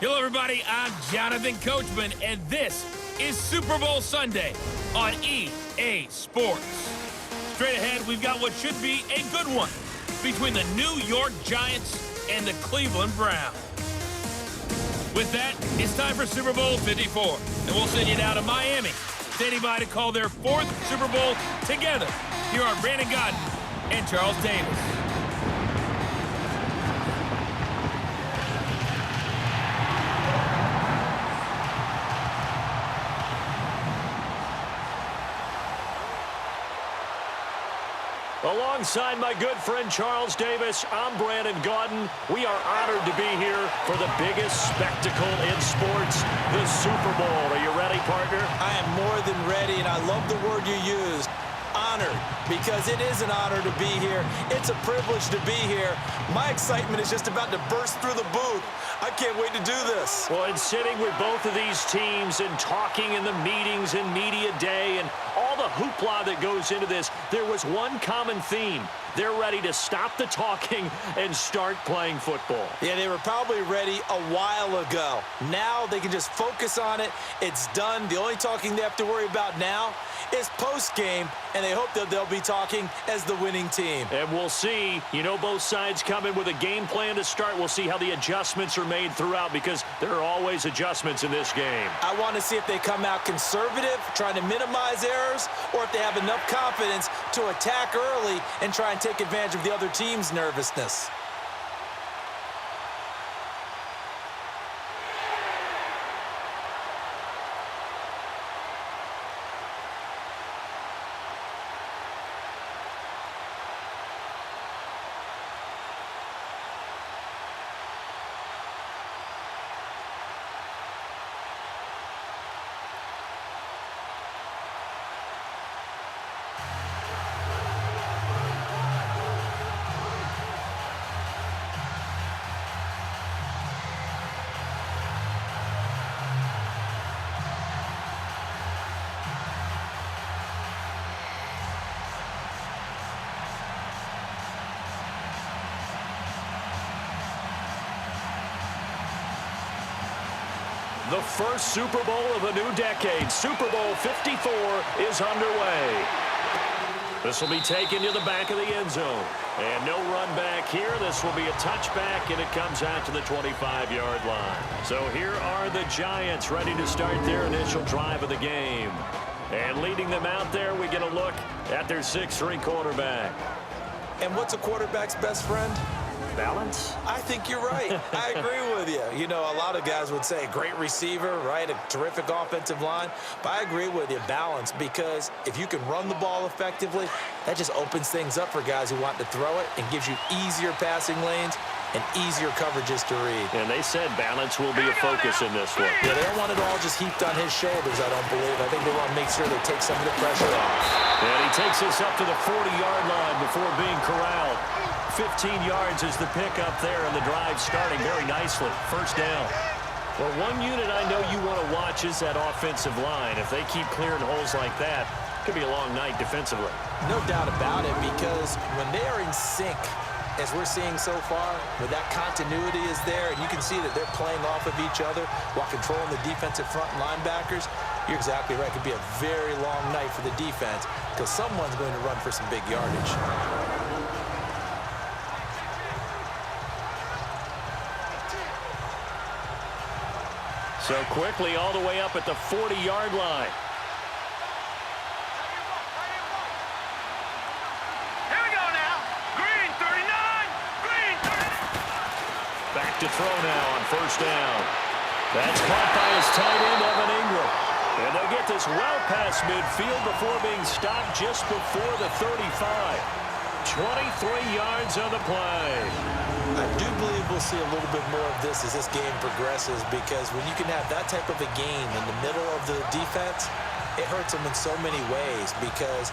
Hello, everybody. I'm Jonathan Coachman, and this is Super Bowl Sunday on EA Sports. Straight ahead, we've got what should be a good one between the New York Giants and the Cleveland Browns. With that, it's time for Super Bowl 54, and we'll send you down to Miami, standing by to call their fourth Super Bowl together. Here are Brandon Godden and Charles Davis. Alongside my good friend Charles Davis, I'm Brandon Godden. We are honored to be here for the biggest spectacle in sports, the Super Bowl. Are you ready, partner? I am more than ready, and I love the word you used, honored, because it is an honor to be here. It's a privilege to be here. My excitement is just about to burst through the booth. I can't wait to do this. Well, and sitting with both of these teams and talking in the meetings and media day and all the hoopla that goes into this, there was one common theme. They're ready to stop the talking and start playing football. Yeah, they were probably ready a while ago. Now they can just focus on it. It's done. The only talking they have to worry about now is post-game, and they hope that they'll be talking as the winning team. And we'll see. You know, both sides come in with a game plan to start. We'll see how the adjustments are made throughout, because there are always adjustments in this game. I want to see if they come out conservative, trying to minimize errors, or if they have enough confidence to attack early and try and take advantage of the other team's nervousness. The first Super Bowl of a new decade, Super Bowl 54, is underway. This will be taken to the back of the end zone. And no run back here. This will be a touchback, and it comes out to the 25-yard line. So here are the Giants ready to start their initial drive of the game. And leading them out there, we get a look at their 6'3" quarterback. And what's a quarterback's best friend? Balance? I think you're right. I agree with you. You know, a lot of guys would say great receiver, right? A terrific offensive line. But I agree with you, balance, because if you can run the ball effectively, that just opens things up for guys who want to throw it and gives you easier passing lanes and easier coverages to read. And they said balance will be a focus in this one. Yeah, they don't want it all just heaped on his shoulders, I don't believe. I think they want to make sure they take some of the pressure off. And he takes us up to the 40-yard line before being corralled. 15 yards is the pickup there, and the drive starting very nicely. First down. Well, one unit I know you want to watch is that offensive line. If they keep clearing holes like that, it could be a long night defensively. No doubt about it, because when they are in sync, as we're seeing so far, where that continuity is there, and you can see that they're playing off of each other while controlling the defensive front linebackers, you're exactly right. It could be a very long night for the defense, because someone's going to run for some big yardage. So quickly all the way up at the 40-yard line. Here we go now. Green 39. Green 39. Back to throw now on first down. That's caught by his tight end, Evan Ingram. And they'll get this well past midfield before being stopped just before the 35. 23 yards on the play. I do believe we'll see a little bit more of this as this game progresses, because when you can have that type of a game in the middle of the defense, it hurts them in so many ways, because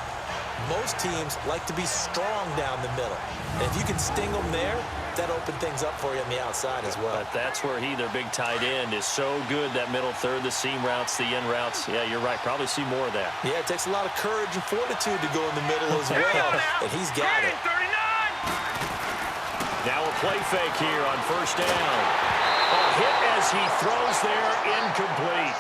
most teams like to be strong down the middle. And if you can sting them there, that opens things up for you on the outside as well. But that's where their big tight end, is so good, that middle third, the seam routes, the in routes. Yeah, you're right. Probably see more of that. Yeah, it takes a lot of courage and fortitude to go in the middle as well, and he's got it. Now a play fake here on first down. A hit as he throws there, incomplete.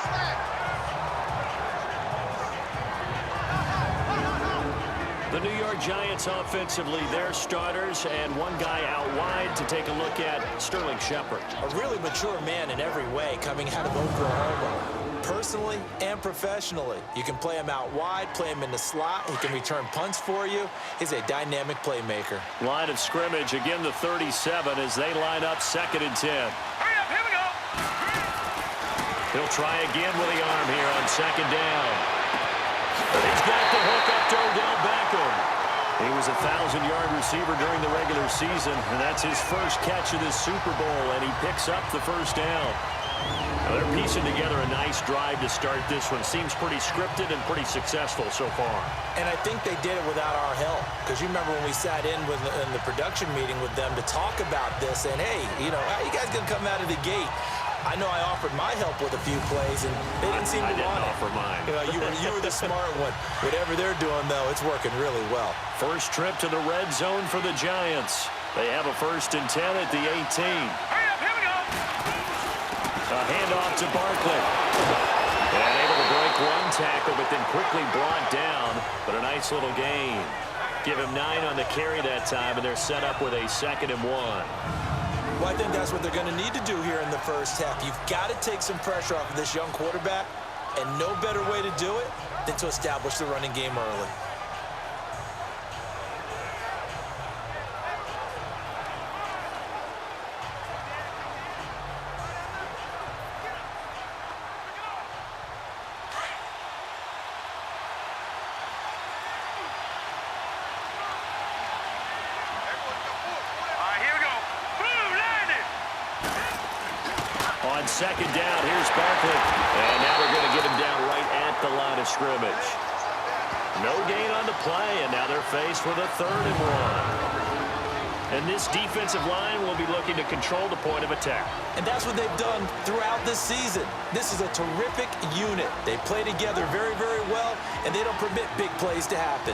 The New York Giants offensively, their starters, and one guy out wide to take a look at, Sterling Shepard. A really mature man in every way coming out of Oklahoma. Personally and professionally. You can play him out wide, play him in the slot. He can return punts for you. He's a dynamic playmaker. Line of scrimmage, again the 37 as they line up 2nd and 10. Hurry up, here we go. He'll try again with the arm here on 2nd down. He's got the hook up to Odell Beckham. He was a 1,000-yard receiver during the regular season, and that's his first catch of this Super Bowl, and he picks up the first down. Now they're piecing together a nice drive to start this one. Seems pretty scripted and pretty successful so far. And I think they did it without our help. Because you remember when we sat in the production meeting with them to talk about this, and hey, you know, how you guys going to come out of the gate? I know I offered my help with a few plays, and they didn't seem to want it. I didn't offer mine. You know, you were the smart one. Whatever they're doing, though, it's working really well. First trip to the red zone for the Giants. They have a 1st and 10 at the 18. Hurry up, here we go. A handoff to Barkley. And able to break one tackle, but then quickly brought down. But a nice little gain. Give him 9 on the carry that time, and they're set up with a 2nd and 1. Well, I think that's what they're going to need to do here in the first half. You've got to take some pressure off of this young quarterback, and no better way to do it than to establish the running game early. On 2nd down, here's Barkley. And now they're going to get him down right at the line of scrimmage. No gain on the play, and now they're faced with a 3rd and 1. And this defensive line will be looking to control the point of attack. And that's what they've done throughout this season. This is a terrific unit. They play together very, very well, and they don't permit big plays to happen.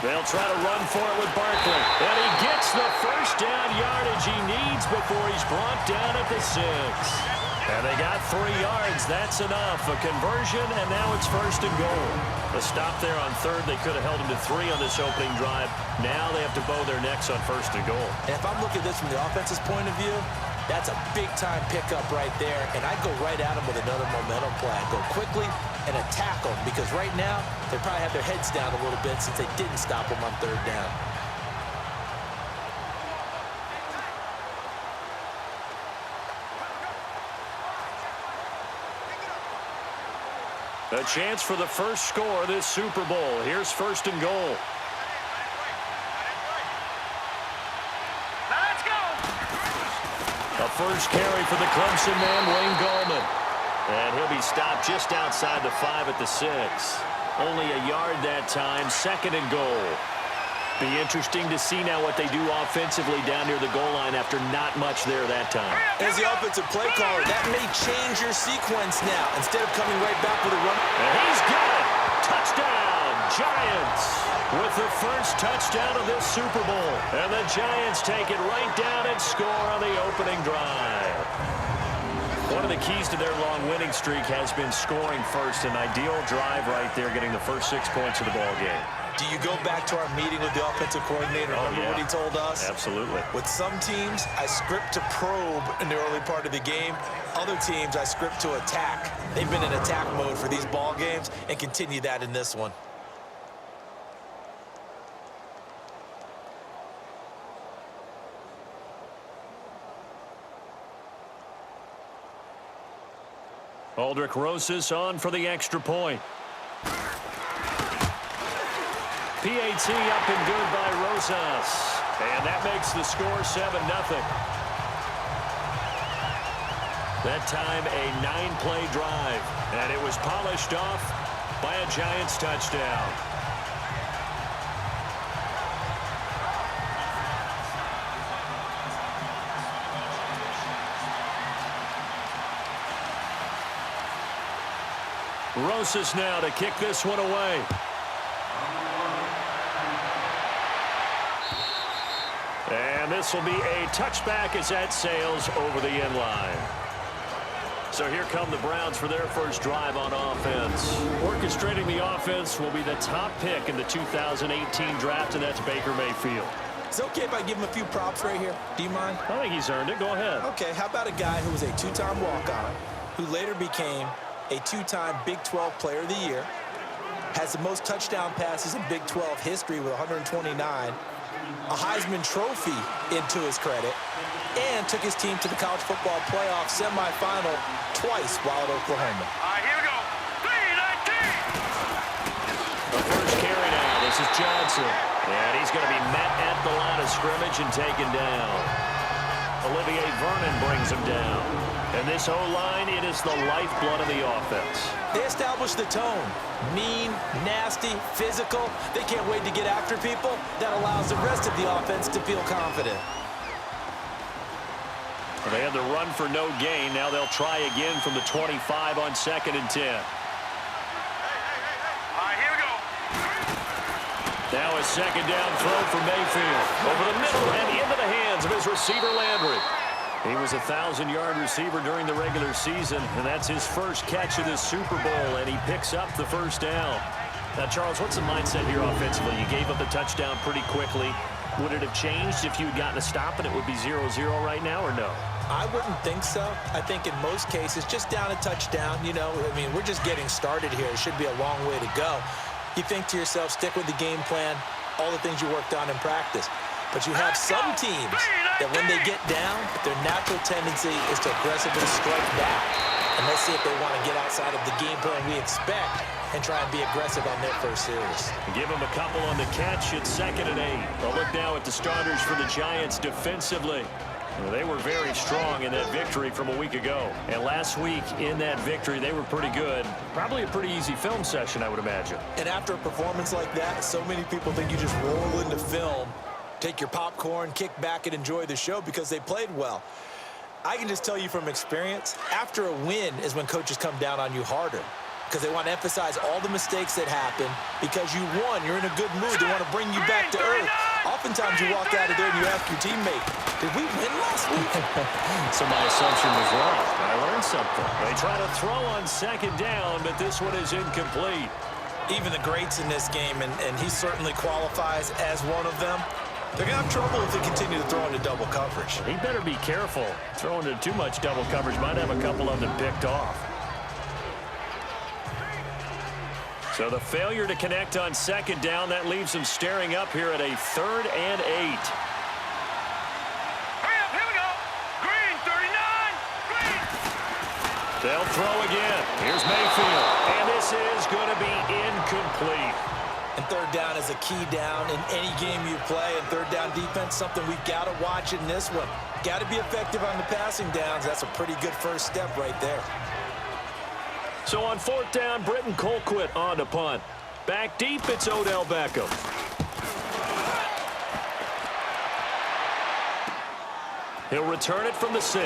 They'll try to run for it with Barkley. And he gets the first down yardage he needs before he's brought down at the 6. And they got 3 yards. That's enough. A conversion, and now it's 1st and goal. A stop there on 3rd. They could have held him to 3 on this opening drive. Now they have to bow their necks on 1st and goal. And if I'm looking at this from the offense's point of view, that's a big-time pickup right there. And I'd go right at him with another momentum play. I'd go quickly and attack them, because right now they probably have their heads down a little bit since they didn't stop them on 3rd down. A chance for the first score of this Super Bowl. Here's 1st and goal. Let's go. A first carry for the Clemson man, Wayne Gallman. And he'll be stopped just outside the 5 at the 6. Only a yard that time, 2nd and goal. Be interesting to see now what they do offensively down near the goal line after not much there that time. As the offensive play caller, that may change your sequence now. Instead of coming right back with a run. And he's got it! Touchdown, Giants! With the first touchdown of this Super Bowl. And the Giants take it right down and score on the opening drive. One of the keys to their long winning streak has been scoring first. An ideal drive right there, getting the first 6 points of the ball game. Do you go back to our meeting with the offensive coordinator? Remember what he told us? Absolutely. With some teams, I script to probe in the early part of the game. Other teams, I script to attack. They've been in attack mode for these ball games and continue that in this one. Aldrick Rosas on for the extra point. PAT up and good by Rosas. And that makes the score 7-0. That time a 9-play drive. And it was polished off by a Giants touchdown. Rosas now to kick this one away. And this will be a touchback as that sails over the end line. So here come the Browns for their first drive on offense. Orchestrating the offense will be the top pick in the 2018 draft, and that's Baker Mayfield. Is it okay if I give him a few props right here? Do you mind? I think he's earned it. Go ahead. Okay, how about a guy who was a two-time walk-on, who later became a two-time Big 12 Player of the Year, has the most touchdown passes in Big 12 history with 129, a Heisman Trophy into his credit, and took his team to the college football playoff semifinal twice while at Oklahoma. All right, here we go. 3-19. The first carry now. This is Johnson. And he's going to be met at the line of scrimmage and taken down. Olivier Vernon brings him down. And this O-line, it is the lifeblood of the offense. They established the tone. Mean, nasty, physical. They can't wait to get after people. That allows the rest of the offense to feel confident. They had the run for no gain. Now they'll try again from the 25 on 2nd and 10. All right, here we go. Now a second down throw for Mayfield. Over the middle and into the hands of his receiver, Landry. He was a 1,000-yard receiver during the regular season, and that's his first catch of this Super Bowl, and he picks up the first down. Now, Charles, what's the mindset here offensively? You gave up the touchdown pretty quickly. Would it have changed if you had gotten a stop and it would be 0-0 right now, or no? I wouldn't think so. I think in most cases, just down a touchdown, you know, I mean, we're just getting started here. It should be a long way to go. You think to yourself, stick with the game plan, all the things you worked on in practice. But you have some teams that when they get down, their natural tendency is to aggressively strike back. And let's see if they want to get outside of the game plan we expect and try and be aggressive on their first series. Give them a couple on the catch. It's 2nd and 8. We'll look now at the starters for the Giants defensively. Well, they were very strong in that victory from a week ago. And last week in that victory, they were pretty good. Probably a pretty easy film session, I would imagine. And after a performance like that, so many people think you just roll into film, take your popcorn, kick back, and enjoy the show because they played well. I can just tell you from experience, after a win is when coaches come down on you harder because they want to emphasize all the mistakes that happen. Because you won, you're in a good mood. They want to bring you back to earth. Oftentimes you walk out of there and you ask your teammate, did we win last week? So my assumption was wrong. I learned something. They try to throw on 2nd down, but this one is incomplete. Even the greats in this game, and he certainly qualifies as one of them, they're going to have trouble if they continue to throw into double coverage. He better be careful. Throwing into too much double coverage might have a couple of them picked off. So the failure to connect on 2nd down, that leaves them staring up here at a 3rd and 8. Hurry up, here we go. Green, 39. Green. They'll throw again. Here's Mayfield. And this is going to be incomplete. And 3rd down is a key down in any game you play. And 3rd down defense, something we've got to watch in this one. Got to be effective on the passing downs. That's a pretty good first step right there. So on 4th down, Britton Colquitt on to punt. Back deep, it's Odell Beckham. He'll return it from the 6.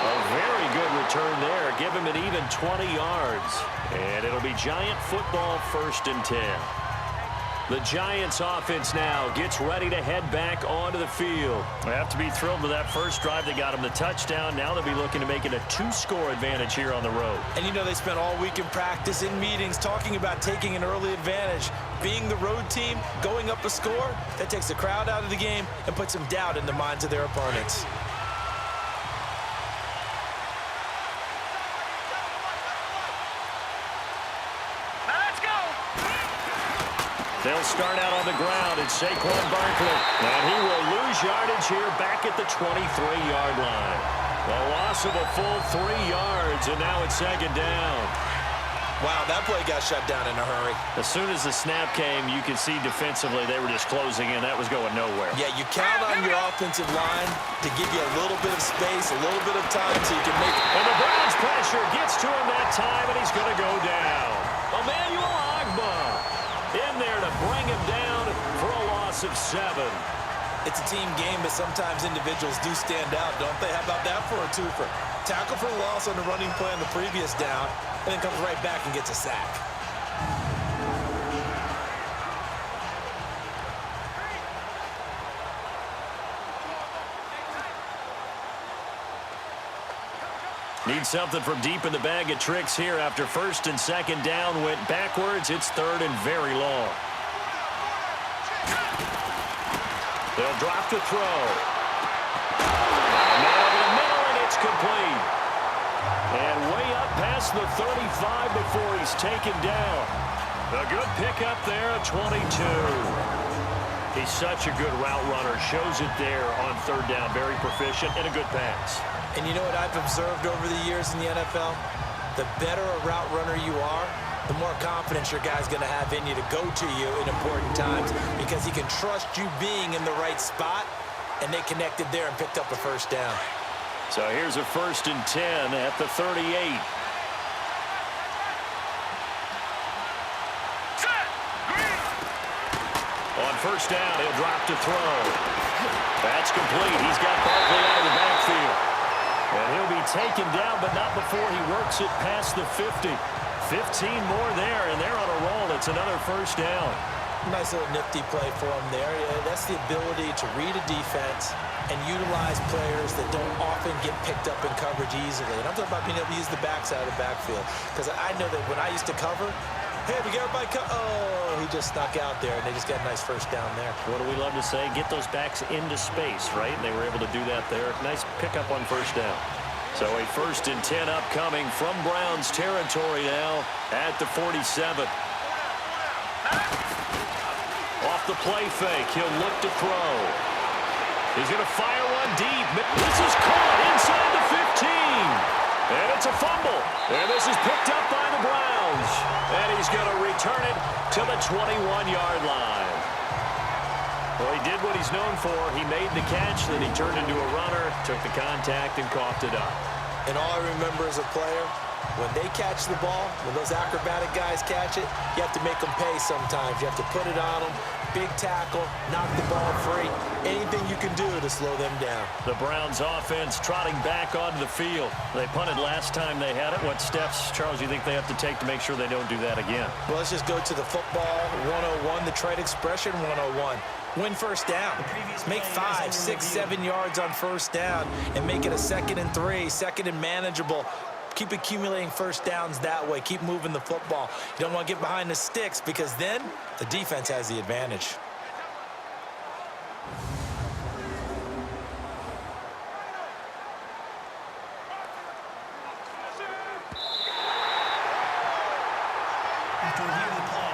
A very good return there. Give him an even 20 yards. And it'll be Giant football, 1st and 10. The Giants offense now gets ready to head back onto the field. They have to be thrilled with that first drive that got them the touchdown. Now they'll be looking to make it a 2-score advantage here on the road. And you know they spent all week in practice, in meetings, talking about taking an early advantage. Being the road team, going up a score, that takes the crowd out of the game and puts some doubt in the minds of their opponents. They'll start out on the ground. It's Saquon Barkley. And he will lose yardage here back at the 23-yard line. A loss of a full 3 yards, and now it's 2nd down. Wow, that play got shut down in a hurry. As soon as the snap came, you could see defensively they were just closing in. That was going nowhere. Yeah, you count on your offensive line to give you a little bit of space, a little bit of time so you can make it. And the Browns pressure gets to him that time, and he's going to go down. Emmanuel Ogbah in there to bring him down for a loss of 7. It's a team game, but sometimes individuals do stand out, don't they? How about that for a twofer? tackle for loss on the running play on the previous down, and then comes right back and gets a sack. Need something from deep in the bag of tricks here after first and second down went backwards. It's third and very long. They'll drop to throw. Man over the middle, and it's complete. And way up past the 35 before he's taken down. A good pickup there at 22. He's such a good route runner. Shows it there on third down. Very proficient and a good pass. And you know what I've observed over the years in the NFL? The better a route runner you are, the more confidence your guy's going to have in you to go to you in important times because he can trust you being in the right spot, and they connected there and picked up a first down. So here's a 1st and 10 at the 38. On first down, he'll drop to throw. That's complete. He's got Barkley out of the backfield. And he'll be taken down, but not before he works it past the 50. 15 more there, and they're on a roll. It's another first down. Nice little nifty play for him there. That's the ability to read a defense and utilize players that don't often get picked up in coverage easily. And I'm talking about being able to use the backside of the backfield. Because I know that when I used to cover, hey, we got everybody oh, he just snuck out there, and they just got a nice first down there. What do we love to say? Get those backs into space, right? And they were able to do that there. Nice pickup on first down. So a 1st and 10 upcoming from Browns territory now at the 47. Off the play fake, he'll look to throw. He's going to fire one deep. This is caught inside the 15. And it's a fumble. And this is picked up by the Browns. And he's going to return it to the 21-yard line. Well, he did what he's known for. He made the catch, then he turned into a runner, took the contact, and coughed it up. And all I remember as a player, when they catch the ball, when those acrobatic guys catch it, you have to make them pay sometimes. You have to put it on them, big tackle, knock the ball free, anything you can do to slow them down. The Browns offense trotting back onto the field. They punted last time they had it. What steps, Charles, you think they have to take to make sure they don't do that again? Well, let's just go to the football 101, the trade expression 101. Win first down. Make 5, 6, 7 yards on first down and make it a 2nd and 3, 2nd and manageable. Keep accumulating first downs that way. Keep moving the football. You don't want to get behind the sticks because then the defense has the advantage. After reviewing the play,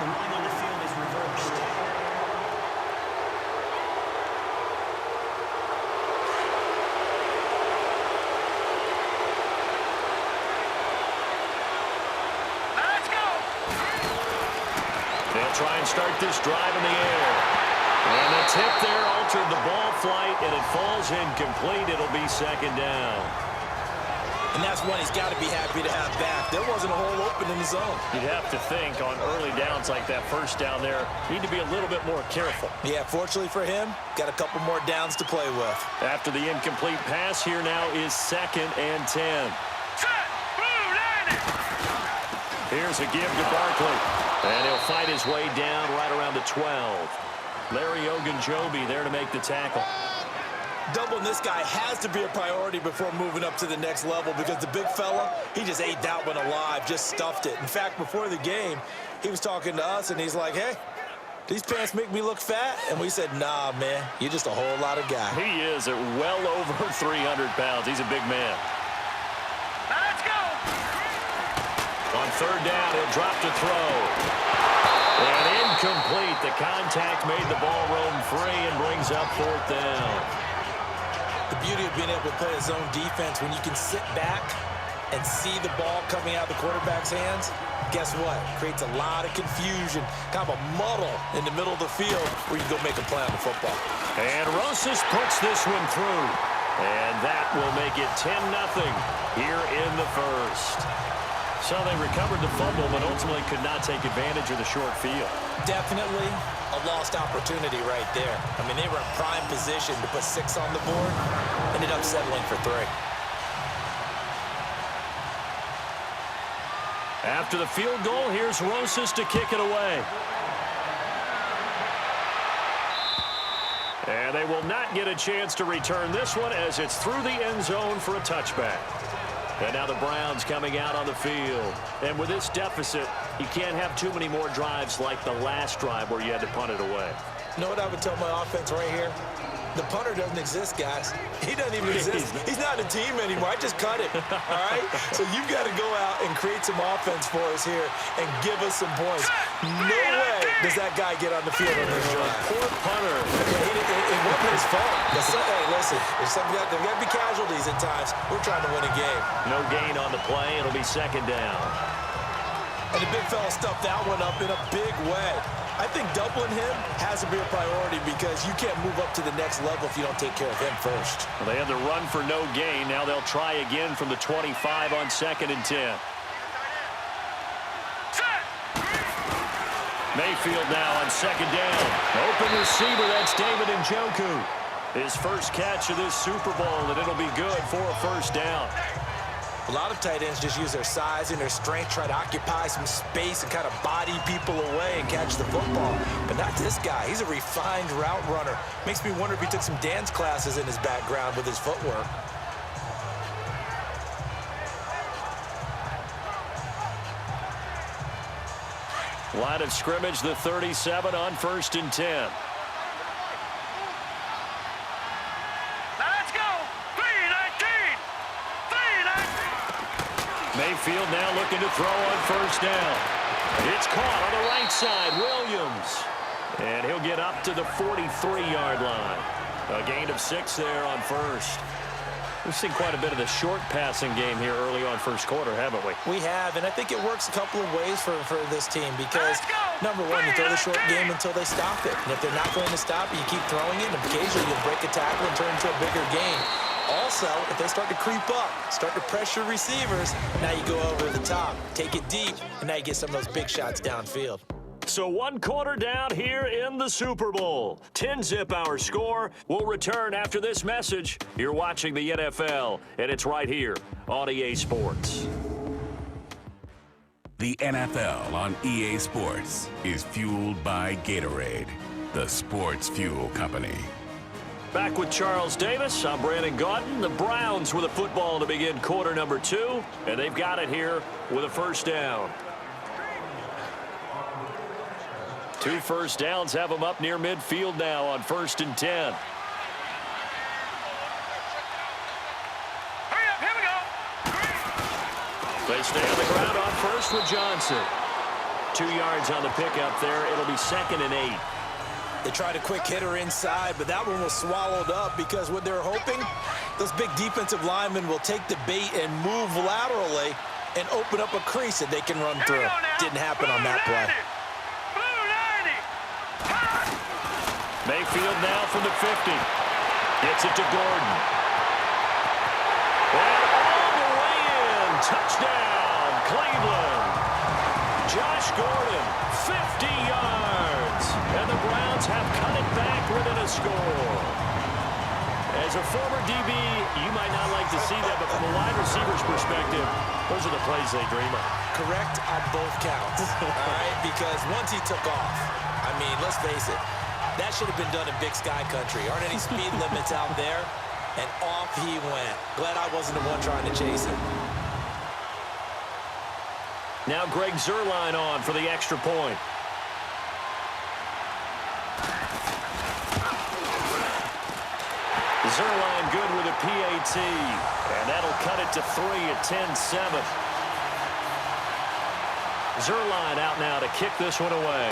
the running on the field is reversed. They'll try and start this drive in the air. And the tip there altered the ball flight, and it falls incomplete. It'll be 2nd down. And that's one he's got to be happy to have back. There wasn't a hole open in the zone. You'd have to think on early downs like that first down there, need to be a little bit more careful. Yeah, fortunately for him, got a couple more downs to play with. After the incomplete pass, here now is 2nd and 10. Here's a give to Barkley. And he'll fight his way down right around the 12. Larry Ogunjobi there to make the tackle. Doubling this guy has to be a priority before moving up to the next level because the big fella, he just ate that one alive, just stuffed it. In fact, before the game, he was talking to us, and he's like, hey, these pants make me look fat? And we said, nah, man, you're just a whole lot of guy. He is at well over 300 pounds. He's a big man. Now let's go. On third down, he'll drop to throw. And incomplete. The contact made the ball roam free and brings up 4th down. The beauty of being able to play a zone defense when you can sit back and see the ball coming out of the quarterback's hands, guess what? Creates a lot of confusion, kind of a muddle in the middle of the field where you go make a play on the football. And Rosas puts this one through. And that will make it 10-0 here in the first. So they recovered the fumble, but ultimately could not take advantage of the short field. Definitely a lost opportunity right there. I mean, they were in prime position to put 6 on the board, ended up settling for 3. After the field goal, here's Rosas to kick it away. And they will not get a chance to return this one as it's through the end zone for a touchback. And now the Browns coming out on the field. And with this deficit, you can't have too many more drives like the last drive where you had to punt it away. You know what I would tell my offense right here? The punter doesn't exist, guys. He doesn't even exist. He's not a team anymore. I just cut it, all right? So you've got to go out and create some offense for us here and give us some points. No way does that guy get on the field on this drive. Poor punter. It wasn't his fault. Hey, listen, there's got to be casualties at times. We're trying to win a game. No gain on the play. It'll be second down. And the big fella stuffed that one up in a big way. I think doubling him has to be a priority because you can't move up to the next level if you don't take care of him first. Well, they had the run for no gain. Now they'll try again from the 25 on 2nd and 10. Mayfield now on 2nd down. Open receiver, that's David Njoku. His first catch of this Super Bowl, and it'll be good for a first down. A lot of tight ends just use their size and their strength, try to occupy some space and kind of body people away and catch the football. But not this guy. He's a refined route runner. Makes me wonder if he took some dance classes in his background with his footwork. Line of scrimmage, the 37 on 1st and 10. Mayfield now looking to throw on 1st down. It's caught on the right side, Williams. And he'll get up to the 43-yard line. A gain of 6 there on 1st. We've seen quite a bit of the short passing game here early on 1st quarter, haven't we? We have, and I think it works a couple of ways for this team because, number one, you throw the short game until they stop it. And if they're not going to stop it, you keep throwing it, and occasionally you'll break a tackle and turn into a bigger gain. Also, if they start to creep up, start to pressure receivers, now you go over the top, take it deep, and now you get some of those big shots downfield. So 1 quarter down here in the Super Bowl. 10-zip our score. We'll return after this message. You're watching the NFL, and it's right here on EA Sports. The NFL on EA Sports is fueled by Gatorade, the sports fuel company. Back with Charles Davis. I'm Brandon Gaudin. The Browns with a football to begin quarter number 2, and they've got it here with a first down. 2 first downs have them up near midfield now on 1st and 10. Hurry up, here we go. They stay on the ground on 1st with Johnson. 2 yards on the pickup there. It'll be 2nd and 8. They tried a quick hitter inside, but that one was swallowed up because what they're hoping, those big defensive linemen will take the bait and move laterally and open up a crease that they can run through. Didn't happen on that play. Mayfield now from the 50. Gets it to Gordon. And all the way in. Touchdown, Cleveland. Josh Gordon, 50 yards. And the Browns have cut it back within a score. As a former DB, you might not like to see that, but from a wide receiver's perspective, those are the plays they dream of. Correct on both counts, all right? Because once he took off, I mean, let's face it, that should have been done in Big Sky Country. Aren't any speed limits out there? And off he went. Glad I wasn't the one trying to chase him. Now Greg Zuerlein on for the extra point. Zuerlein good with a PAT. And that'll cut it to 3 at 10-7. Zuerlein out now to kick this one away.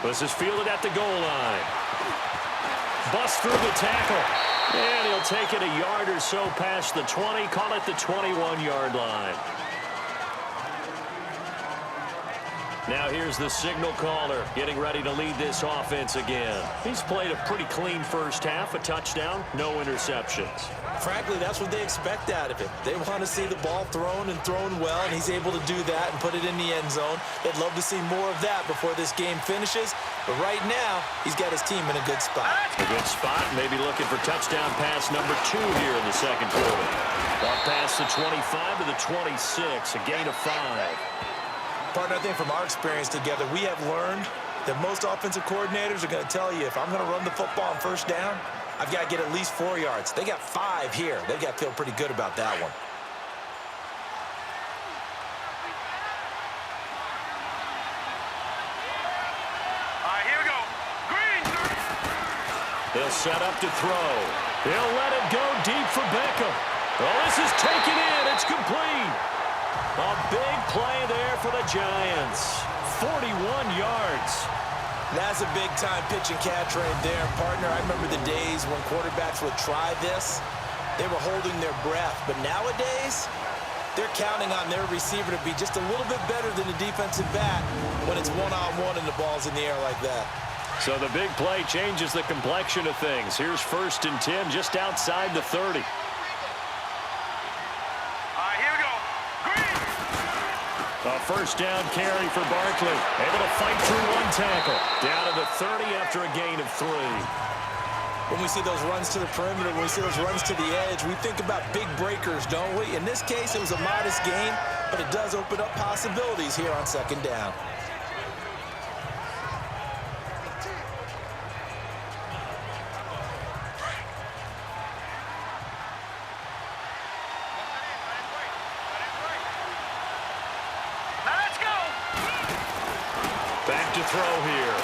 This is fielded at the goal line. Bust through the tackle. And he'll take it a yard or so past the 20. Call it the 21-yard line. Now here's the signal caller getting ready to lead this offense again. He's played a pretty clean first half, a touchdown, no interceptions. Frankly, that's what they expect out of him. They want to see the ball thrown and thrown well, and he's able to do that and put it in the end zone. They'd love to see more of that before this game finishes. But right now, he's got his team in a good spot. A good spot, maybe looking for touchdown pass number 2 here in the second quarter. Up past the 25 to the 26, a gain of 5. Partner, I think from our experience together, we have learned that most offensive coordinators are going to tell you, if I'm going to run the football on first down, I've got to get at least 4 yards. They got 5 here. They've got to feel pretty good about that one. All right, here we go. Green. He'll set up to throw. He'll let it go deep for Beckham. Oh, this is taken in. It's complete. A big play there for the Giants. 41 yards. That's a big-time pitch and catch right there, partner. I remember the days when quarterbacks would try this. They were holding their breath. But nowadays, they're counting on their receiver to be just a little bit better than the defensive back when it's one-on-one and the ball's in the air like that. So the big play changes the complexion of things. Here's 1st and 10 just outside the 30. A first down carry for Barkley. Able to fight through 1 tackle. Down to the 30 after a gain of 3. When we see those runs to the perimeter, when we see those runs to the edge, we think about big breakers, don't we? In this case, it was a modest gain, but it does open up possibilities here on 2nd down. Back to throw here.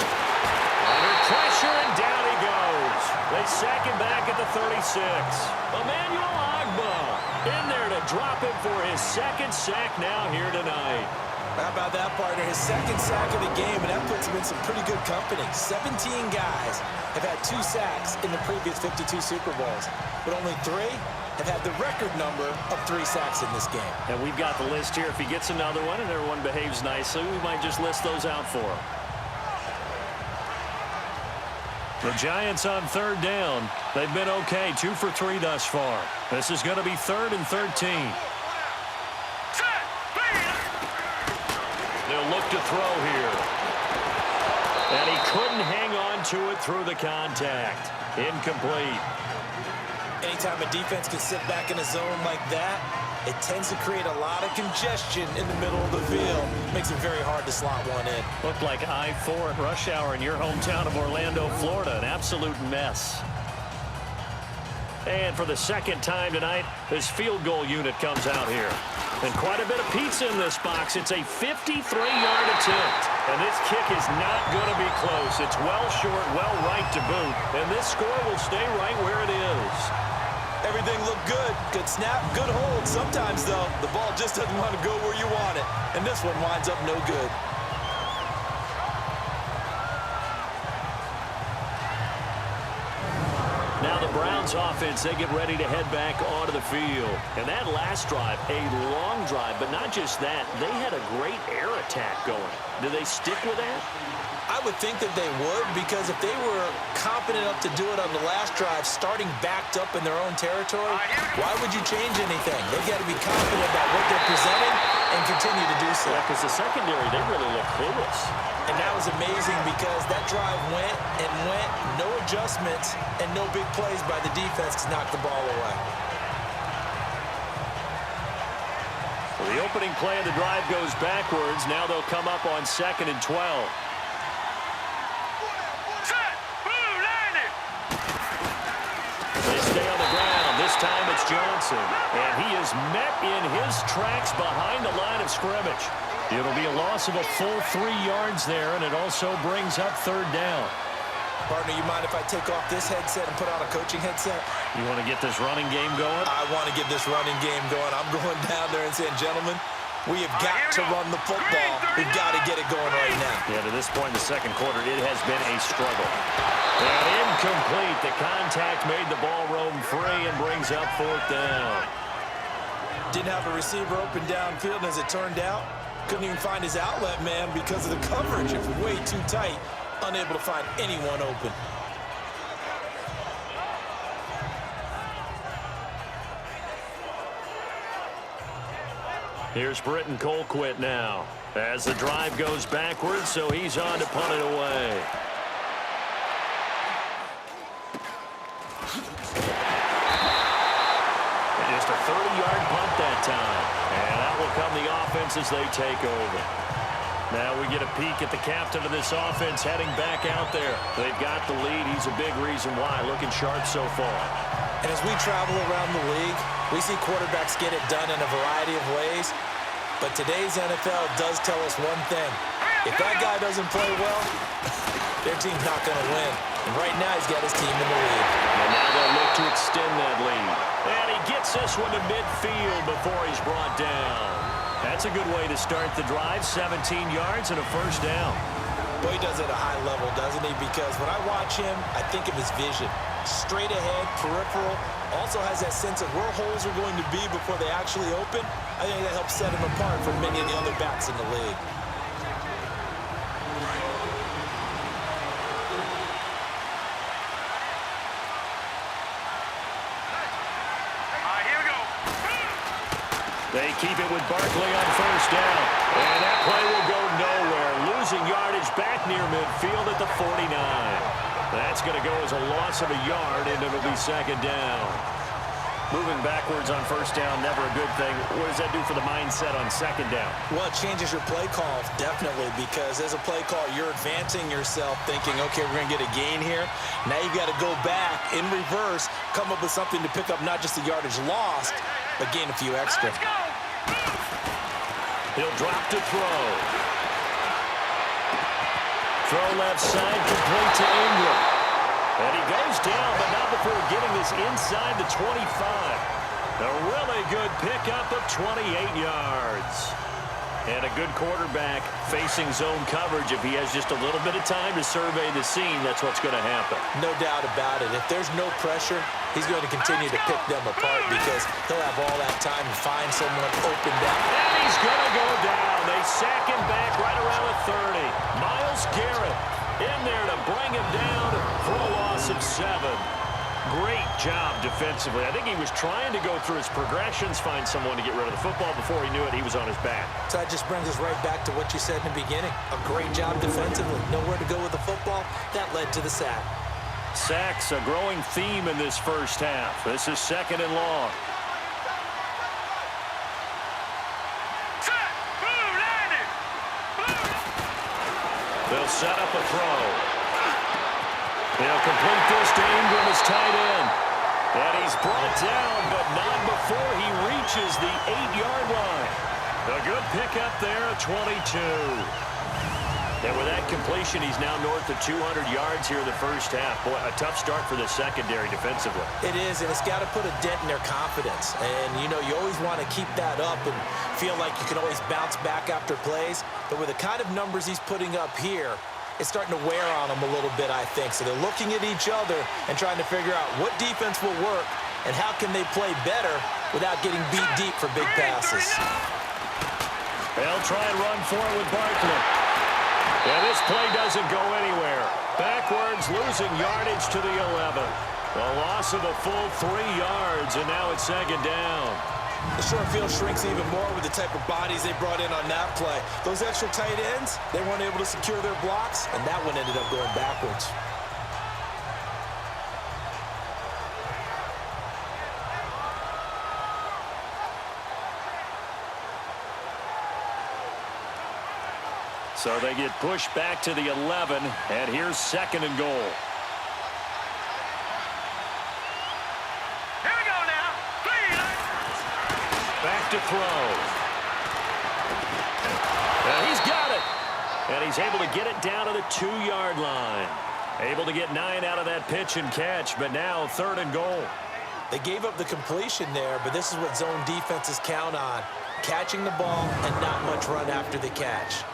Under pressure, and down he goes. They sack him back at the 36. Emmanuel Agba in there to drop him for his 2nd sack now here tonight. How about that, partner? His 2nd sack of the game, and that puts him in some pretty good company. 17 guys have had 2 sacks in the previous 52 Super Bowls, but only 3 have had the record number of 3 sacks in this game. And we've got the list here. If he gets another one and everyone behaves nicely, we might just list those out for him. The Giants on 3rd down. They've been okay, 2 for 3 thus far. This is going to be 3rd and 13. They'll look to throw here. And he couldn't hang on to it through the contact. Incomplete. Anytime a defense can sit back in a zone like that, it tends to create a lot of congestion in the middle of the field. Makes it very hard to slot one in. Looked like I-4 at rush hour in your hometown of Orlando, Florida. An absolute mess. And for the 2nd time tonight, this field goal unit comes out here. And quite a bit of pizza in this box. It's a 53-yard attempt. And this kick is not going to be close. It's well short, well right to boot. And this score will stay right where it is. Everything looked good. Good snap, good hold. Sometimes, though, the ball just doesn't want to go where you want it. And this one winds up no good. Now the Browns offense, they get ready to head back onto the field. And that last drive, a long drive, but not just that. They had a great air attack going. Do they stick with that? I would think that they would, because if they were confident enough to do it on the last drive, starting backed up in their own territory, why would you change anything? They've got to be confident about what they're presenting and continue to do so. Yeah, because the secondary, they really look clueless. And that was amazing because that drive went and went, no adjustments, and no big plays by the defense to knock the ball away. Well, the opening play of the drive goes backwards. Now they'll come up on 2nd and 12. They stay on the ground. This time it's Johnson. And he is met in his tracks behind the line of scrimmage. It'll be a loss of a full 3 yards there, and it also brings up 3rd down. Partner, you mind if I take off this headset and put on a coaching headset? You want to get this running game going? I want to get this running game going. I'm going down there and saying, gentlemen, we have got to run the football. We've got to get it going right now. Yeah, to this point in the second quarter, it has been a struggle. And incomplete. The contact made the ball roam free and brings up 4th down. Didn't have a receiver open downfield, and as it turned out, couldn't even find his outlet man because of the coverage. It was way too tight, unable to find anyone open. Here's Britton Colquitt now as the drive goes backwards, so he's on to punt it away. And just a 30-yard punt that time. And that will come the offense as they take over. Now we get a peek at the captain of this offense heading back out there. They've got the lead. He's a big reason why. Looking sharp so far. And as we travel around the league, we see quarterbacks get it done in a variety of ways. But today's NFL does tell us one thing. If that guy doesn't play well, their team's not going to win. And right now, he's got his team in the lead. And now they'll look to extend that lead. And he gets this one to midfield before he's brought down. That's a good way to start the drive. 17 yards and a first down. Boy, he does it at a high level, doesn't he? Because when I watch him, I think of his vision. Straight ahead, peripheral. Also has that sense of where holes are going to be before they actually open. I think that helps set him apart from many of the other backs in the league. Here we go. They keep it with Barkley on first down. And that play will go nowhere. Losing yardage back near midfield at the 49. That's going to go as a loss of a yard, and it'll be second down. Moving backwards on first down, never a good thing. What does that do for the mindset on second down? Well, it changes your play call, definitely, because as a play call, you're advancing yourself thinking, okay, we're going to get a gain here. Now you've got to go back in reverse, come up with something to pick up not just the yardage lost, but gain a few extra. Let's go. He'll drop to throw. Throw left side, complete to Ingram. And he goes down, but not before getting this inside the 25. A really good pickup of 28 yards. And a good quarterback facing zone coverage. If he has just a little bit of time to survey the scene, that's what's going to happen. No doubt about it. If there's no pressure, he's going to continue to pick them apart because he'll have all that time to find someone opened up. And he's going to go down. They sack him back right around the 30. Myles Garrett in there to bring him down for a loss of 7. Great job defensively. I think he was trying to go through his progressions, find someone to get rid of the football. Before he knew it, he was on his back. So that just brings us right back to what you said in the beginning. A great job defensively. Nowhere to go with the football. That led to the sack. Sacks, a growing theme in this first half. This is second and long. Set. Boom. Landed. Boom. They'll set up a throw. They'll complete this to Ingram as tight end. And he's brought down, but not before he reaches the 8-yard line. A good pickup there at 22. And with that completion, he's now north of 200 yards here in the first half. Boy, a tough start for the secondary defensively. It is, and it's got to put a dent in their confidence. And, you know, you always want to keep that up and feel like you can always bounce back after plays. But with the kind of numbers he's putting up here, it's starting to wear on them a little bit, I think. So they're looking at each other and trying to figure out what defense will work and how can they play better without getting beat deep for big passes. They'll try and run for it with Barkley. And this play doesn't go anywhere. Backwards, losing yardage to the 11. A loss of a full 3 yards, and now it's second down. The short field shrinks even more with the type of bodies they brought in on that play. Those extra tight ends, they weren't able to secure their blocks, and that one ended up going backwards. So they get pushed back to the 11, and here's second and goal. Here we go now. Back to throw. And he's got it. And he's able to get it down to the 2-yard line. Able to get 9 out of that pitch and catch, but now third and goal. They gave up the completion there, but this is what zone defenses count on. Catching the ball and not much run after the catch.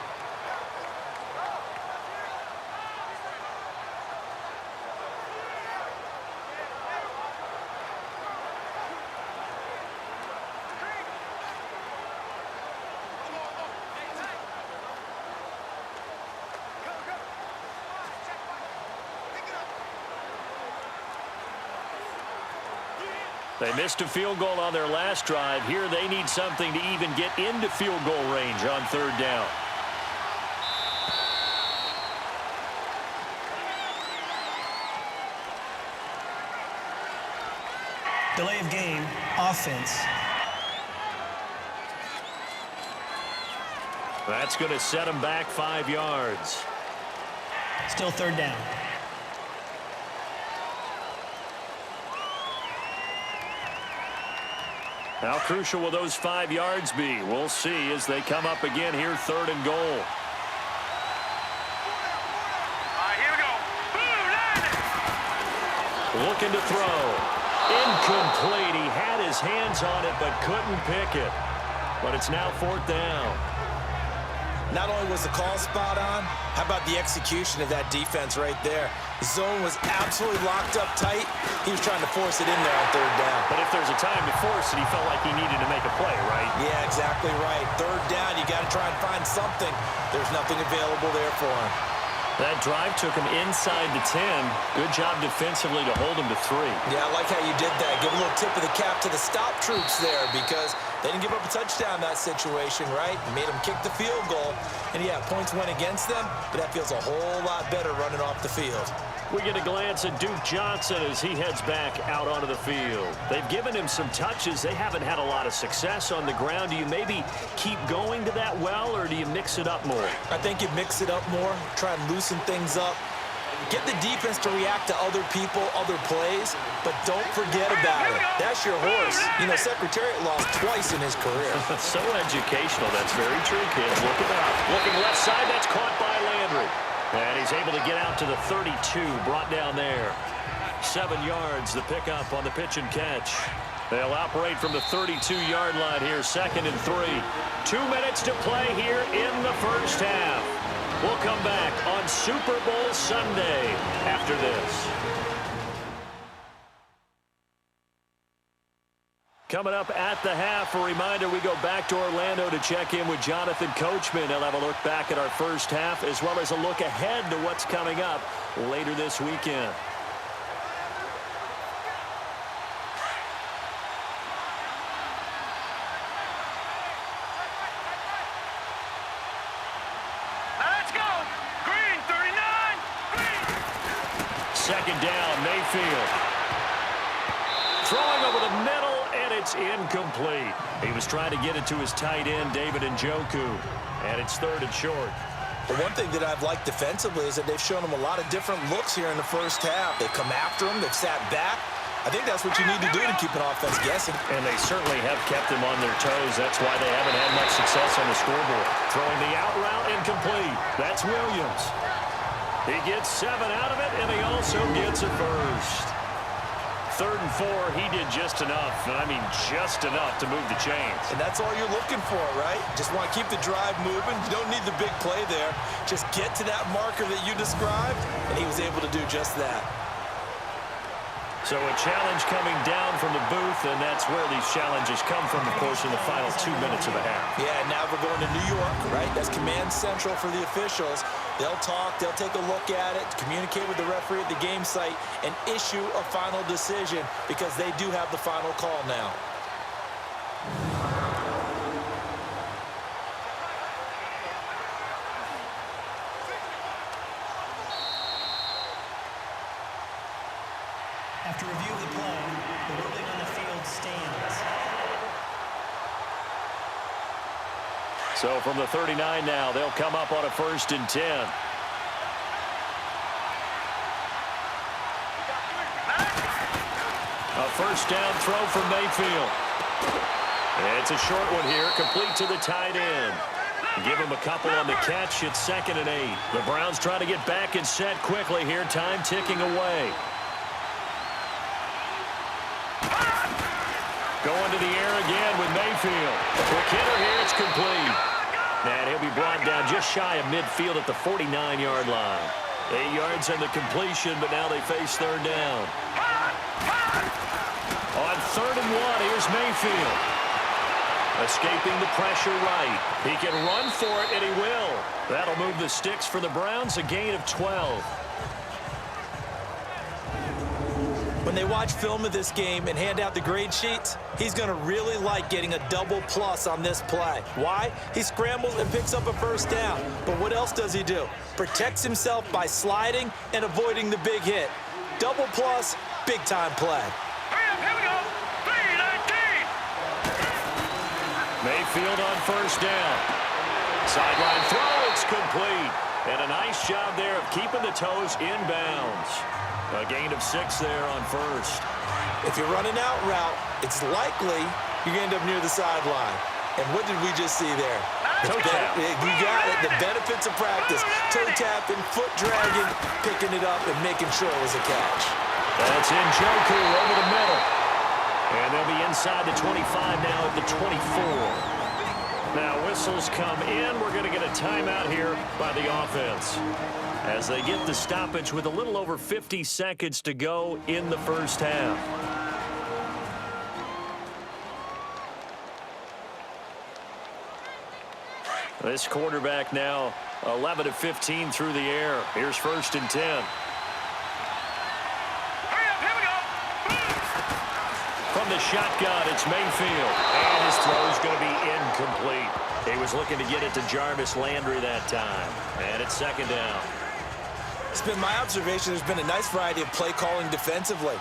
They missed a field goal on their last drive. Here they need something to even get into field goal range on third down. Delay of game, offense. That's going to set them back 5 yards. Still third down. How crucial will those 5 yards be? We'll see as they come up again here, third and goal. All right, here we go. Boom, Looking to throw. Incomplete. He had his hands on it but couldn't pick it. But it's now fourth down. Not only was the call spot on, how about the execution of that defense right there? The zone was absolutely locked up tight. He was trying to force it in there on third down. But if there's a time to force it, he felt like he needed to make a play, right? Yeah, exactly right. Third down, you got to try and find something. There's nothing available there for him. That drive took him inside the 10. Good job defensively to hold him to 3. Yeah, I like how you did that. Give a little tip of the cap to the stop troops there because they didn't give up a touchdown in that situation, right? Made them kick the field goal. And, yeah, points went against them, but that feels a whole lot better running off the field. We get a glance at Duke Johnson as he heads back out onto the field. They've given him some touches. They haven't had a lot of success on the ground. Do you maybe keep going to that well, or do you mix it up more? I think you mix it up more, try and loosen things up. Get the defense to react to other people, other plays, but don't forget about it. That's your horse. You know, Secretariat lost twice in his career. So educational. That's very true, kids. Look at that. Looking left side, that's caught by Landry. And he's able to get out to the 32, brought down there. 7 yards, the pickup on the pitch and catch. They'll operate from the 32-yard line here, 2nd and 3. 2 minutes to play here in the first half. We'll come back on Super Bowl Sunday after this. Coming up at the half, a reminder, we go back to Orlando to check in with Jonathan Coachman. He'll have a look back at our first half as well as a look ahead to what's coming up later this weekend. let's go. Green, 39. Green. 2nd down, Mayfield. Throwing over the middle. It's incomplete. He was trying to get it to his tight end, David Njoku. And it's 3rd and short. The one thing that I've liked defensively is that they've shown him a lot of different looks here in the first half. They've come after him. They've sat back. I think that's what you need to do to keep an offense guessing. And they certainly have kept him on their toes. That's why they haven't had much success on the scoreboard. Throwing the out route incomplete. That's Williams. He gets 7 out of it, and he also gets a first. 3rd and 4, he did just enough, and I mean just enough to move the chains. And that's all you're looking for, right? Just want to keep the drive moving. You don't need the big play there. Just get to that marker that you described, and he was able to do just that. So a challenge coming down from the booth, and that's where these challenges come from, of course, in the final 2 minutes of a half. Yeah, now we're going to New York, right? That's command central for the officials. They'll talk, they'll take a look at it, communicate with the referee at the game site, and issue a final decision because they do have the final call now. After review of the play, the ruling on the field stands. So from the 39 now, they'll come up on a 1st and 10. A 1st down throw from Mayfield. And it's a short one here, complete to the tight end. Give him a couple on the catch. It's 2nd and 8. The Browns trying to get back and set quickly here, time ticking away. Going to the air again with Mayfield. Quick hitter here, it's complete. And he'll be brought down just shy of midfield at the 49-yard line. 8 yards on the completion, but now they face 3rd down. On 3rd and 1, here's Mayfield. Escaping the pressure right. He can run for it, and he will. That'll move the sticks for the Browns, a gain of 12. When they watch film of this game and hand out the grade sheets, he's going to really like getting a double plus on this play. Why? He scrambles and picks up a first down. But what else does he do? Protects himself by sliding and avoiding the big hit. Double plus, big-time play. Here we go. 3-19. Mayfield on first down. Sideline throw, it's complete. And a nice job there of keeping the toes in bounds. A gain of 6 there on first. If you're running out route, it's likely you're going to end up near the sideline. And what did we just see there? Toe tap. You got it. The benefits of practice. Toe tapping, foot dragging, picking it up, and making sure it was a catch. That's Njoku over the middle. And they'll be inside the 25 now at the 24. Now whistles come in. We're going to get a timeout here by the offense as they get the stoppage with a little over 50 seconds to go in the first half. This quarterback now 11 of 15 through the air. Here's 1st and 10. Here we go. From the shotgun, it's Mayfield. And his throw's going to be incomplete. He was looking to get it to Jarvis Landry that time. And it's 2nd down. It's been my observation there's been a nice variety of play calling defensively.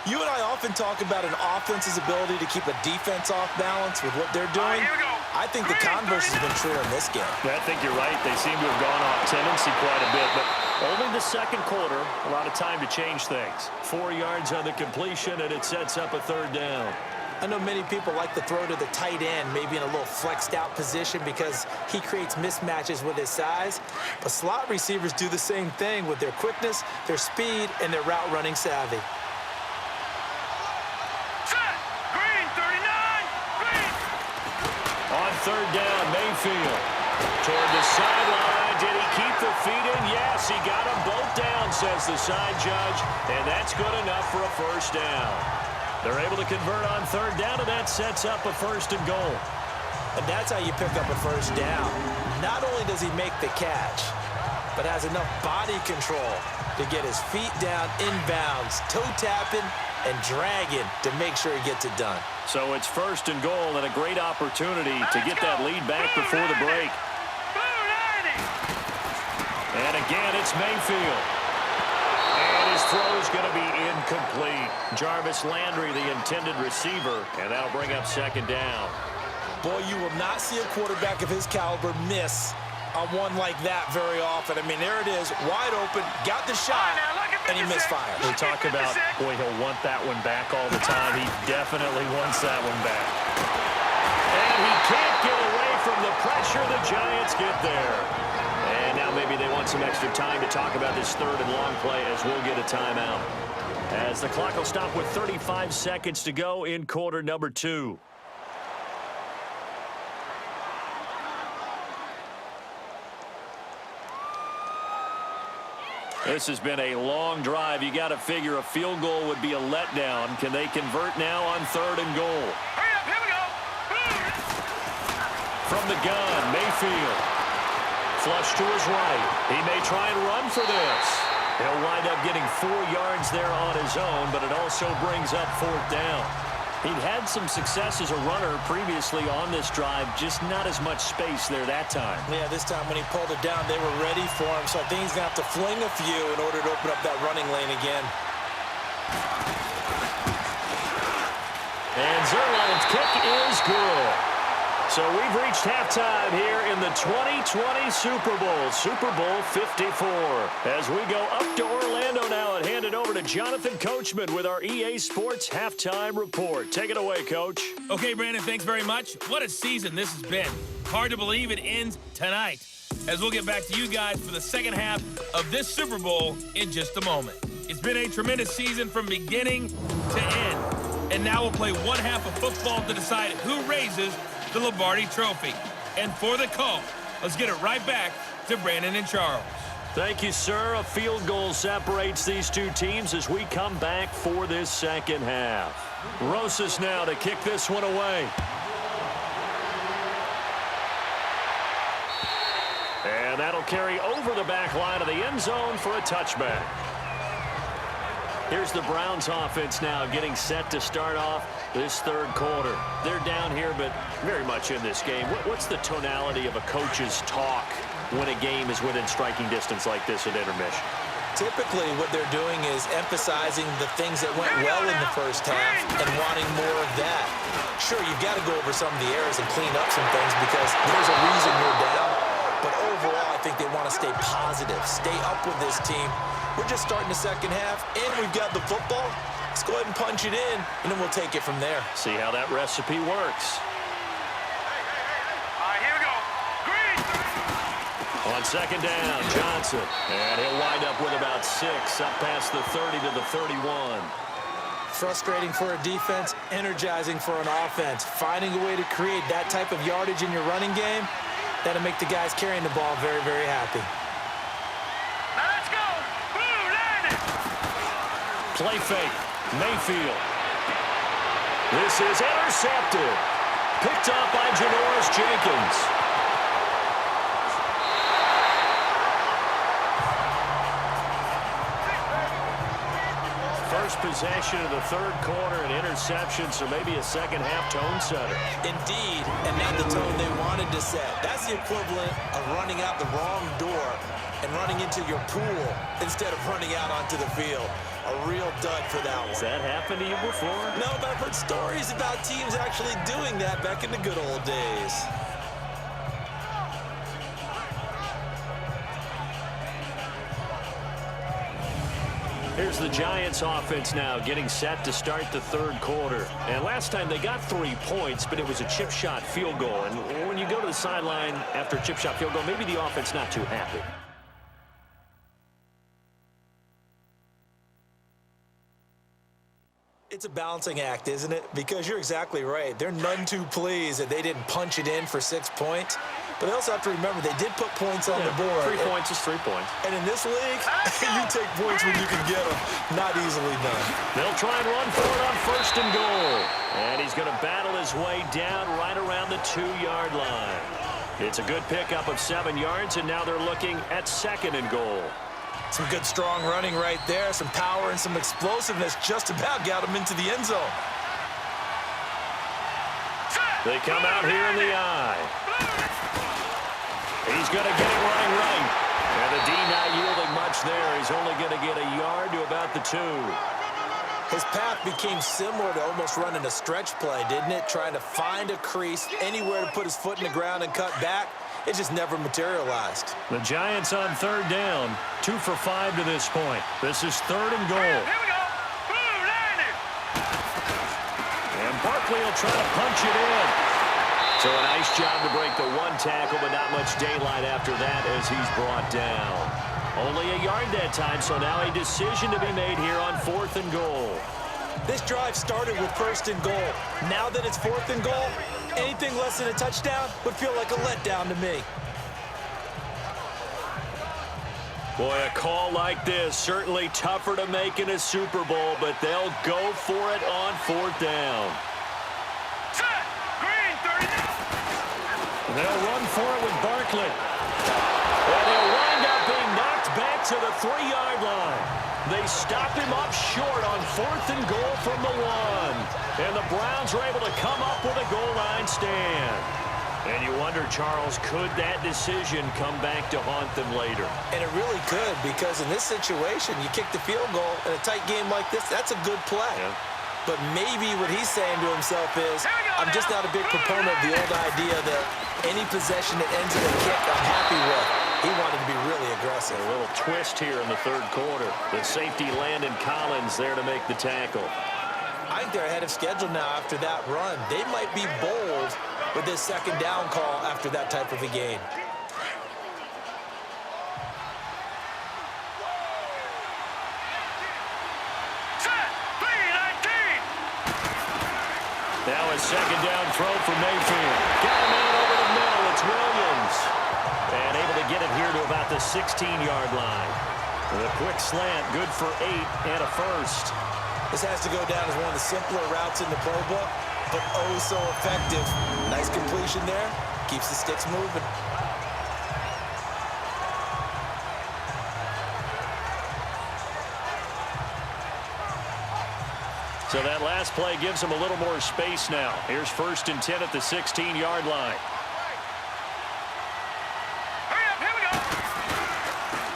You and I often talk about an offense's ability to keep a defense off balance with what they're doing. Here we go. I think the converse has been true in this game. I think you're right. They seem to have gone off tendency quite a bit, but only the second quarter, a lot of time to change things. 4 yards on the completion, and it sets up a 3rd down. I know many people like to throw to the tight end, maybe in a little flexed out position because he creates mismatches with his size. But slot receivers do the same thing with their quickness, their speed, and their route running savvy. Set. Green 39. Green. On 3rd down, Mayfield. Toward the sideline. Did he keep the feet in? Yes, he got them both down, says the side judge. And that's good enough for a 1st down. They're able to convert on 3rd down, and that sets up a 1st and goal. And that's how you pick up a 1st down. Not only does he make the catch, but has enough body control to get his feet down inbounds, toe tapping and dragging to make sure he gets it done. So it's 1st and goal and a great opportunity to get that lead back before the break. And again, it's Mayfield. And his throw is going to be incomplete. Jarvis Landry, the intended receiver, and that'll bring up 2nd down. Boy, you will not see a quarterback of his caliber miss on one like that very often. I mean, there it is, wide open, got the shot, and he misfires. We talk about, boy, he'll want that one back all the time. He definitely wants that one back. And he can't get away from the pressure. The Giants get there. And now maybe they want some extra time to talk about this 3rd and long play as we'll get a timeout. As the clock will stop with 35 seconds to go in quarter number 2. This has been a long drive. You got to figure a field goal would be a letdown. Can they convert now on 3rd and goal? Hurry up, here we go. From the gun, Mayfield. Flush to his right. He may try and run for this. He'll wind up getting 4 yards there on his own, but it also brings up 4th down. He'd had some success as a runner previously on this drive, just not as much space there that time. Yeah, this time when he pulled it down, they were ready for him, so I think he's going to have to fling a few in order to open up that running lane again. And Zerline's kick is good. So we've reached halftime here in the 2020 Super Bowl, Super Bowl 54. As we go up to Orlando now and hand it over to Jonathan Coachman with our EA Sports Halftime Report. Take it away, Coach. Okay, Brandon, thanks very much. What a season this has been. Hard to believe it ends tonight, as we'll get back to you guys for the second half of this Super Bowl in just a moment. It's been a tremendous season from beginning to end. And now we'll play one half of football to decide who raises the Lombardi Trophy. And for the call, let's get it right back to Brandon and Charles. Thank you, sir. A field goal separates these two teams as we come back for this second half. Rosas now to kick this one away. And that'll carry over the back line of the end zone for a touchback. Here's the Browns offense now getting set to start off this third quarter. They're down here, but very much in this game. What's the tonality of a coach's talk when a game is within striking distance like this at intermission? Typically, what they're doing is emphasizing the things that went well in the first half and wanting more of that. Sure, you've got to go over some of the errors and clean up some things because there's a reason you're down. But overall, I think they want to stay positive, stay up with this team. We're just starting the second half, and we've got the football. Let's go ahead and punch it in, and then we'll take it from there. See how that recipe works. All right, here we go. Green. On second down, Johnson. And he'll wind up with about 6, up past the 30 to the 31. Frustrating for a defense, energizing for an offense. Finding a way to create that type of yardage in your running game, that'll make the guys carrying the ball very, very happy. Now let's go. Blue, landed. Play fake, Mayfield. This is intercepted. Picked up by Janoris Jenkins. First possession of the third quarter, an interception, so maybe a second-half tone setter. Indeed, and not the tone they wanted to set. That's the equivalent of running out the wrong door and running into your pool instead of running out onto the field. A real dud for that one. Has that happened to you before? No, but I've heard stories about teams actually doing that back in the good old days. Here's the Giants offense now getting set to start the third quarter. And last time they got 3 points, but it was a chip shot field goal. And when you go to the sideline after a chip shot field goal, maybe the offense not too happy. It's a balancing act, isn't it? Because you're exactly right. They're none too pleased that they didn't punch it in for 6 points. But they also have to remember they did put points on the board. 3 points is 3 points. And in this league, you take points when you can get them. Not easily done. They'll try and run for it on first and goal. And he's going to battle his way down right around the 2-yard line. It's a good pickup of 7 yards, and now they're looking at second and goal. Some good, strong running right there. Some power and some explosiveness just about got him into the end zone. They come out here in the eye. He's going to get it running right. And the D not yielding much there. He's only going to get a yard to about the 2. His path became similar to almost running a stretch play, didn't it? Trying to find a crease, anywhere to put his foot in the ground and cut back. It just never materialized. The Giants on third down, 2 for 5 to this point. This is third and goal. Here we go. Blue, landed. And Barkley will try to punch it in. So a nice job to break the 1 tackle, but not much daylight after that as he's brought down. Only a yard that time, so now a decision to be made here on 4th and goal. This drive started with 1st and goal. Now that it's 4th and goal, anything less than a touchdown would feel like a letdown to me. Boy, a call like this, certainly tougher to make in a Super Bowl, but they'll go for it on 4th down. Set. Green, 39. They'll run for it with Barkley. And he'll wind up being knocked back to the 3-yard line. They stopped him up short on 4th and goal from the 1. And the Browns are able to come up with a goal line stand. And you wonder, Charles, could that decision come back to haunt them later? And it really could, because in this situation, you kick the field goal in a tight game like this, that's a good play. Yeah. But maybe what he's saying to himself is, I'm just not a big proponent of the old idea that any possession that ends in a kick I'm happy with. He wanted to be really aggressive. A little twist here in the third quarter. The safety Landon Collins there to make the tackle. I think they're ahead of schedule now after that run. They might be bold with this second down call after that type of a game. Set. 3-19. Now a second down throw for Mayfield. Got a man over the middle. It's Williams. And able to get it here to about the 16-yard line. The quick slant, good for 8 and a first. This has to go down as one of the simpler routes in the playbook, but oh so effective. Nice completion there. Keeps the sticks moving. So that last play gives them a little more space now. Here's 1st and 10 at the 16-yard line. Hurry up, here we go.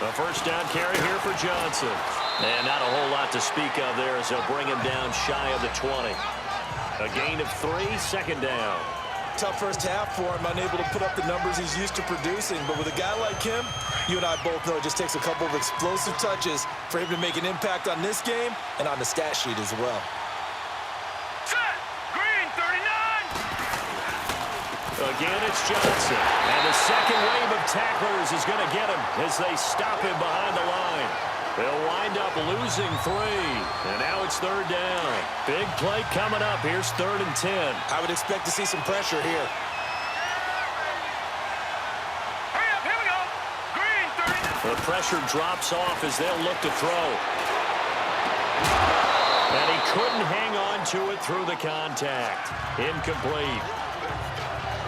The first down carry here for Johnson. And not a whole lot to speak of there as they'll bring him down shy of the 20. A gain of 3, 2nd down. Tough first half for him, unable to put up the numbers he's used to producing. But with a guy like him, you and I both know it just takes a couple of explosive touches for him to make an impact on this game and on the stat sheet as well. Set. Green 39. Again, it's Johnson. And the second wave of tacklers is going to get him as they stop him behind the line. They'll wind up losing 3. And now it's 3rd down. Big play coming up. Here's 3rd and 10. I would expect to see some pressure here. Hurry up, here we go. Green 39. The pressure drops off as they'll look to throw. And he couldn't hang on to it through the contact. Incomplete.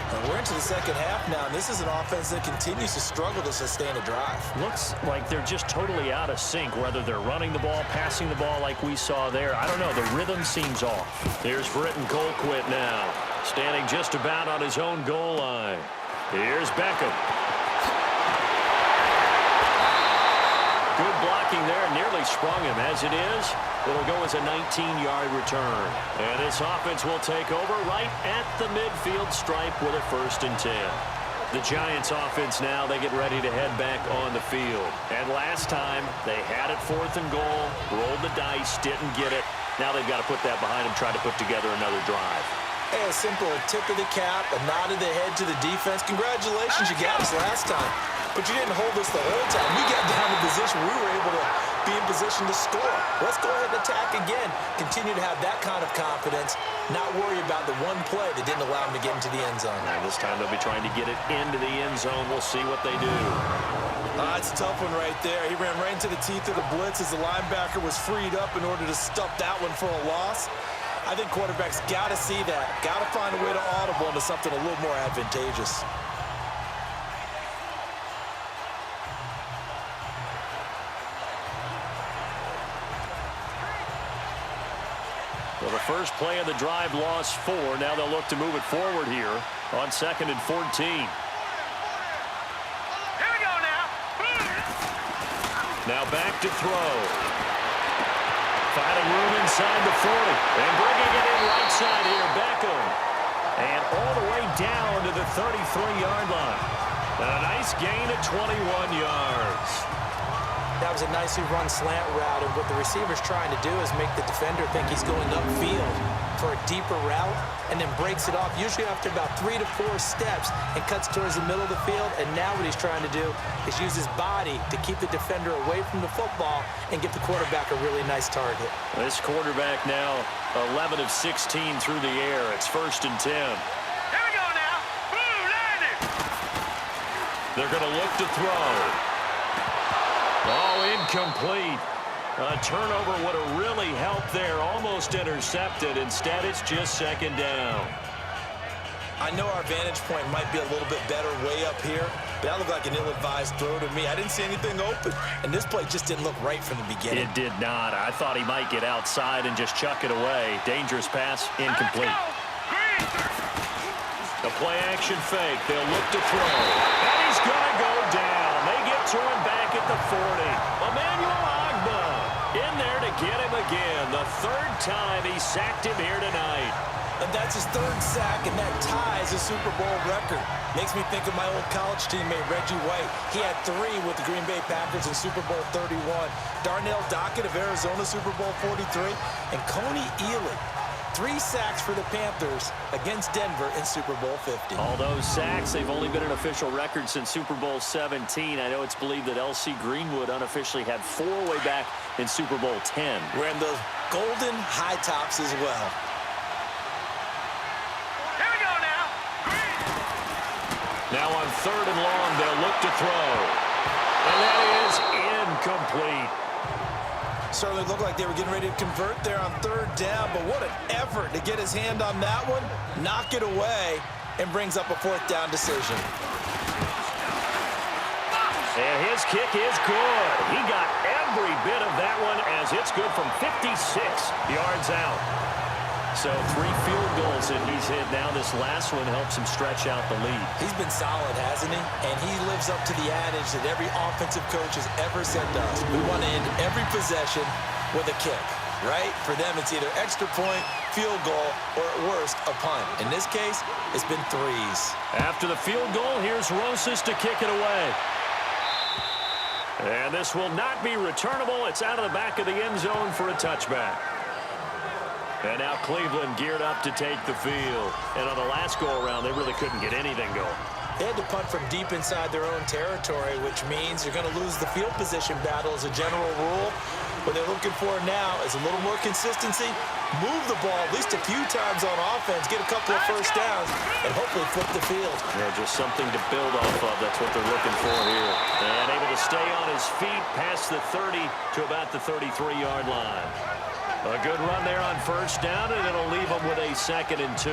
And we're into the second half now, and this is an offense that continues to struggle to sustain a drive. Looks like they're just totally out of sync, whether they're running the ball, passing the ball like we saw there. I don't know. The rhythm seems off. Here's Britton Colquitt now, standing just about on his own goal line. Here's Beckham. Good blocking there, nearly sprung him. As it is, it'll go as a 19-yard return. And this offense will take over right at the midfield stripe with a 1st and 10. The Giants offense now, they get ready to head back on the field. And last time, they had it 4th and goal, rolled the dice, didn't get it. Now they've got to put that behind them, try to put together another drive. Hey, a simple tip of the cap, a nod of the head to the defense. Congratulations, you got us last time. But you didn't hold us the whole time. We got down to position. We were able to be in position to score. Let's go ahead and attack again. Continue to have that kind of confidence. Not worry about the one play that didn't allow them to get into the end zone. And this time they'll be trying to get it into the end zone. We'll see what they do. It's a tough one right there. He ran right into the teeth of the blitz as the linebacker was freed up in order to stuff that one for a loss. I think quarterbacks got to see that. Got to find a way to audible into something a little more advantageous. Well, the first play of the drive lost 4. Now they'll look to move it forward here on 2nd and 14. Here we go now. Now back to throw. Finding room inside the 40. And bringing it in right side here, Beckham. And all the way down to the 33-yard line. A nice gain of 21 yards. That was a nicely run slant route, and what the receiver's trying to do is make the defender think he's going upfield for a deeper route and then breaks it off, usually after about 3 to 4 steps, and cuts towards the middle of the field. And now what he's trying to do is use his body to keep the defender away from the football and get the quarterback a really nice target. This quarterback now 11 of 16 through the air. It's 1st and 10. Here we go now. Landed. They're going to look to throw. Oh, incomplete. A turnover would have really helped there. Almost intercepted. Instead, it's just 2nd down. I know our vantage point might be a little bit better way up here, but that looked like an ill-advised throw to me. I didn't see anything open, and this play just didn't look right from the beginning. It did not. I thought he might get outside and just chuck it away. Dangerous pass, incomplete. The play-action fake. They'll look to throw. And he's going to go down. They get to him back at the 40. Emmanuel Agba in there to get him again. The 3rd time he sacked him here tonight. And that's his 3rd sack, and that ties a Super Bowl record. Makes me think of my old college teammate, Reggie White. He had 3 with the Green Bay Packers in Super Bowl 31. Darnell Dockett of Arizona, Super Bowl 43. And Coney Ealy, 3 sacks for the Panthers against Denver in Super Bowl 50. All those sacks, they've only been an official record since Super Bowl 17. I know it's believed that L.C. Greenwood unofficially had 4 way back in Super Bowl 10. Wearing those golden high tops as well. Here we go now. Now on 3rd and long, they'll look to throw. And that is incomplete. Certainly looked like they were getting ready to convert there on 3rd down, but what an effort to get his hand on that one, knock it away, and brings up a 4th down decision. And This kick is good. He got every bit of that one as it's good from 56 yards out. So 3 field goals that he's hit now. This last one helps him stretch out the lead. He's been solid, hasn't he? And he lives up to the adage that every offensive coach has ever said to us. We want to end every possession with a kick, right? For them, it's either extra point, field goal, or at worst, a punt. In this case, it's been 3s. After the field goal, here's Rosas to kick it away. And this will not be returnable. It's out of the back of the end zone for a touchback. And now Cleveland geared up to take the field. And on the last go-around, they really couldn't get anything going. They had to punt from deep inside their own territory, which means you're going to lose the field position battle as a general rule. What they're looking for now is a little more consistency, move the ball at least a few times on offense, get a couple of first downs, and hopefully flip the field. Yeah, just something to build off of. That's what they're looking for here. And able to stay on his feet past the 30 to about the 33-yard line. A good run there on first down, and it'll leave him with a 2nd and 2.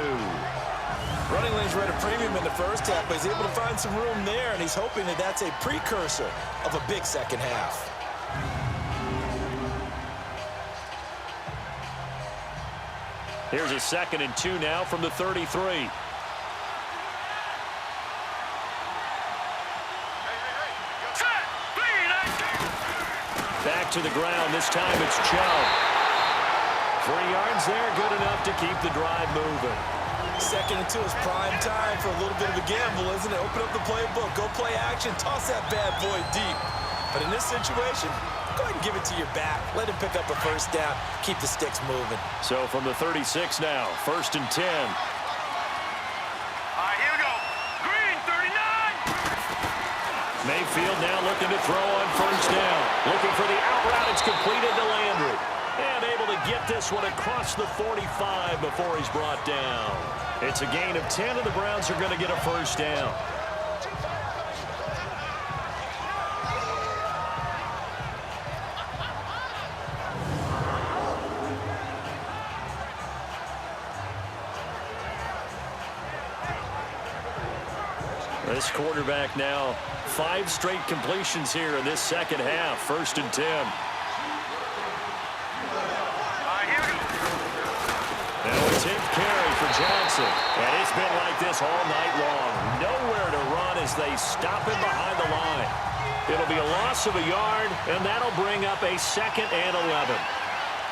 Running lanes were at a premium in the first half, but he's able to find some room there, and he's hoping that that's a precursor of a big second half. Here's a 2nd and 2 now from the 33. Back to the ground. This time it's Chubb. 3 yards there, good enough to keep the drive moving. 2nd and 2 is prime time for a little bit of a gamble, isn't it? Open up the playbook, go play action, toss that bad boy deep. But in this situation, go ahead and give it to your back. Let him pick up a first down, keep the sticks moving. So from the 36 now, 1st and 10. All right, here we go. Green, 39. Mayfield now looking to throw on first down. Looking for the out route. It's completed to Landry. And able to get this one across the 45 before he's brought down. It's a gain of 10, and the Browns are going to get a first down. This quarterback now 5 straight completions here in this second half. 1st and 10. Now a 10th carry for Johnson. And it's been like this all night long. Nowhere to run as they stop him behind the line. It'll be a loss of a yard, and that'll bring up a 2nd and 11.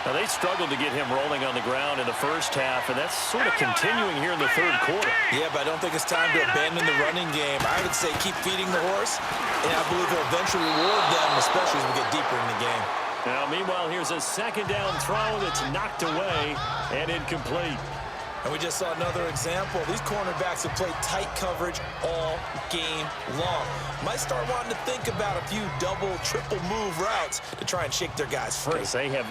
Now, they struggled to get him rolling on the ground in the first half, and that's sort of continuing here in the 3rd quarter. Yeah, but I don't think it's time to abandon the running game. I would say keep feeding the horse, and I believe he'll eventually reward them, especially as we get deeper in the game. Now, meanwhile, here's a 2nd down throw that's knocked away and incomplete. And we just saw another example. These cornerbacks have played tight coverage all game long. Might start wanting to think about a few double, triple move routes to try and shake their guys free.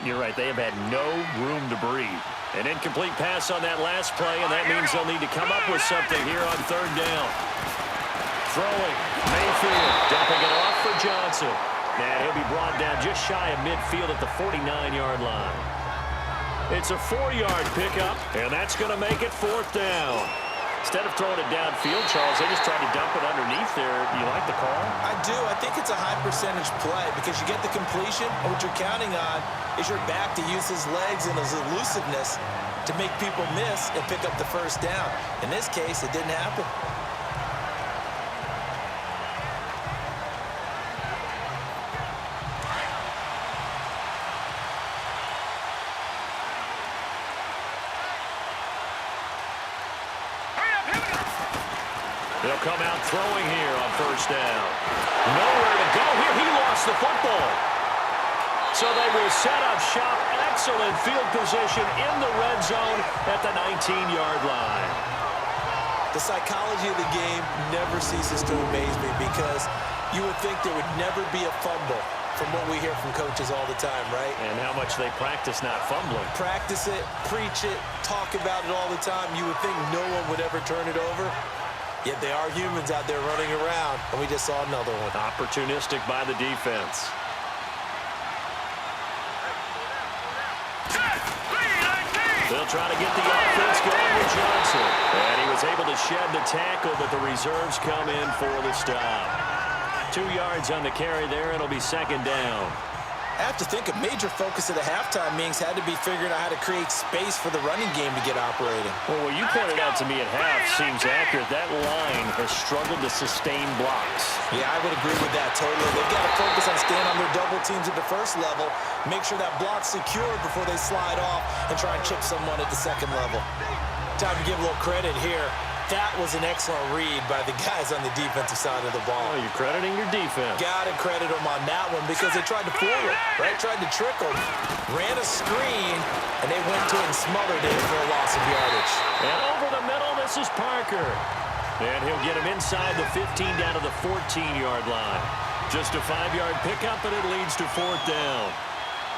You're right, they have had no room to breathe. An incomplete pass on that last play, and that means they'll need to come up with something here on 3rd down. Throwing, Mayfield, dumping it off for Johnson. And he'll be brought down just shy of midfield at the 49-yard line. It's a 4-yard pickup, and that's going to make it 4th down. Instead of throwing it downfield, Charles, they just tried to dump it underneath there. Do you like the call? I do. I think it's a high-percentage play because you get the completion, and what you're counting on is your back to use his legs and his elusiveness to make people miss and pick up the first down. In this case, it didn't happen. They'll come out throwing here on first down. Nowhere to go here. He lost the football. So they will set up shop. Excellent field position in the red zone at the 19-yard line. The psychology of the game never ceases to amaze me because you would think there would never be a fumble from what we hear from coaches all the time, right? And how much they practice not fumbling. Practice it, preach it, talk about it all the time. You would think no one would ever turn it over. Yet they are humans out there running around, and we just saw another one. Opportunistic by the defense. They'll try to get the offense going with Johnson. And he was able to shed the tackle, but the reserves come in for the stop. 2 yards on the carry there. It'll be second down. I have to think a major focus of the halftime meetings had to be figuring out how to create space for the running game to get operating. Well, what you pointed out to me at half seems accurate. That line has struggled to sustain blocks. Yeah, I would agree with that totally. They've got to focus on staying on their double teams at the first level, make sure that block's secured before they slide off and try and chip someone at the second level. Time to give a little credit here. That was an excellent read by the guys on the defensive side of the ball. Oh, you're crediting your defense. Got to credit them on that one because they tried to fool it, right? Tried to trick them. Ran a screen, and they went to it and smothered it for a loss of yardage. And over the middle, this is Parker. And he'll get him inside the 15 down to the 14-yard line. Just a 5-yard pickup, and it leads to 4th down.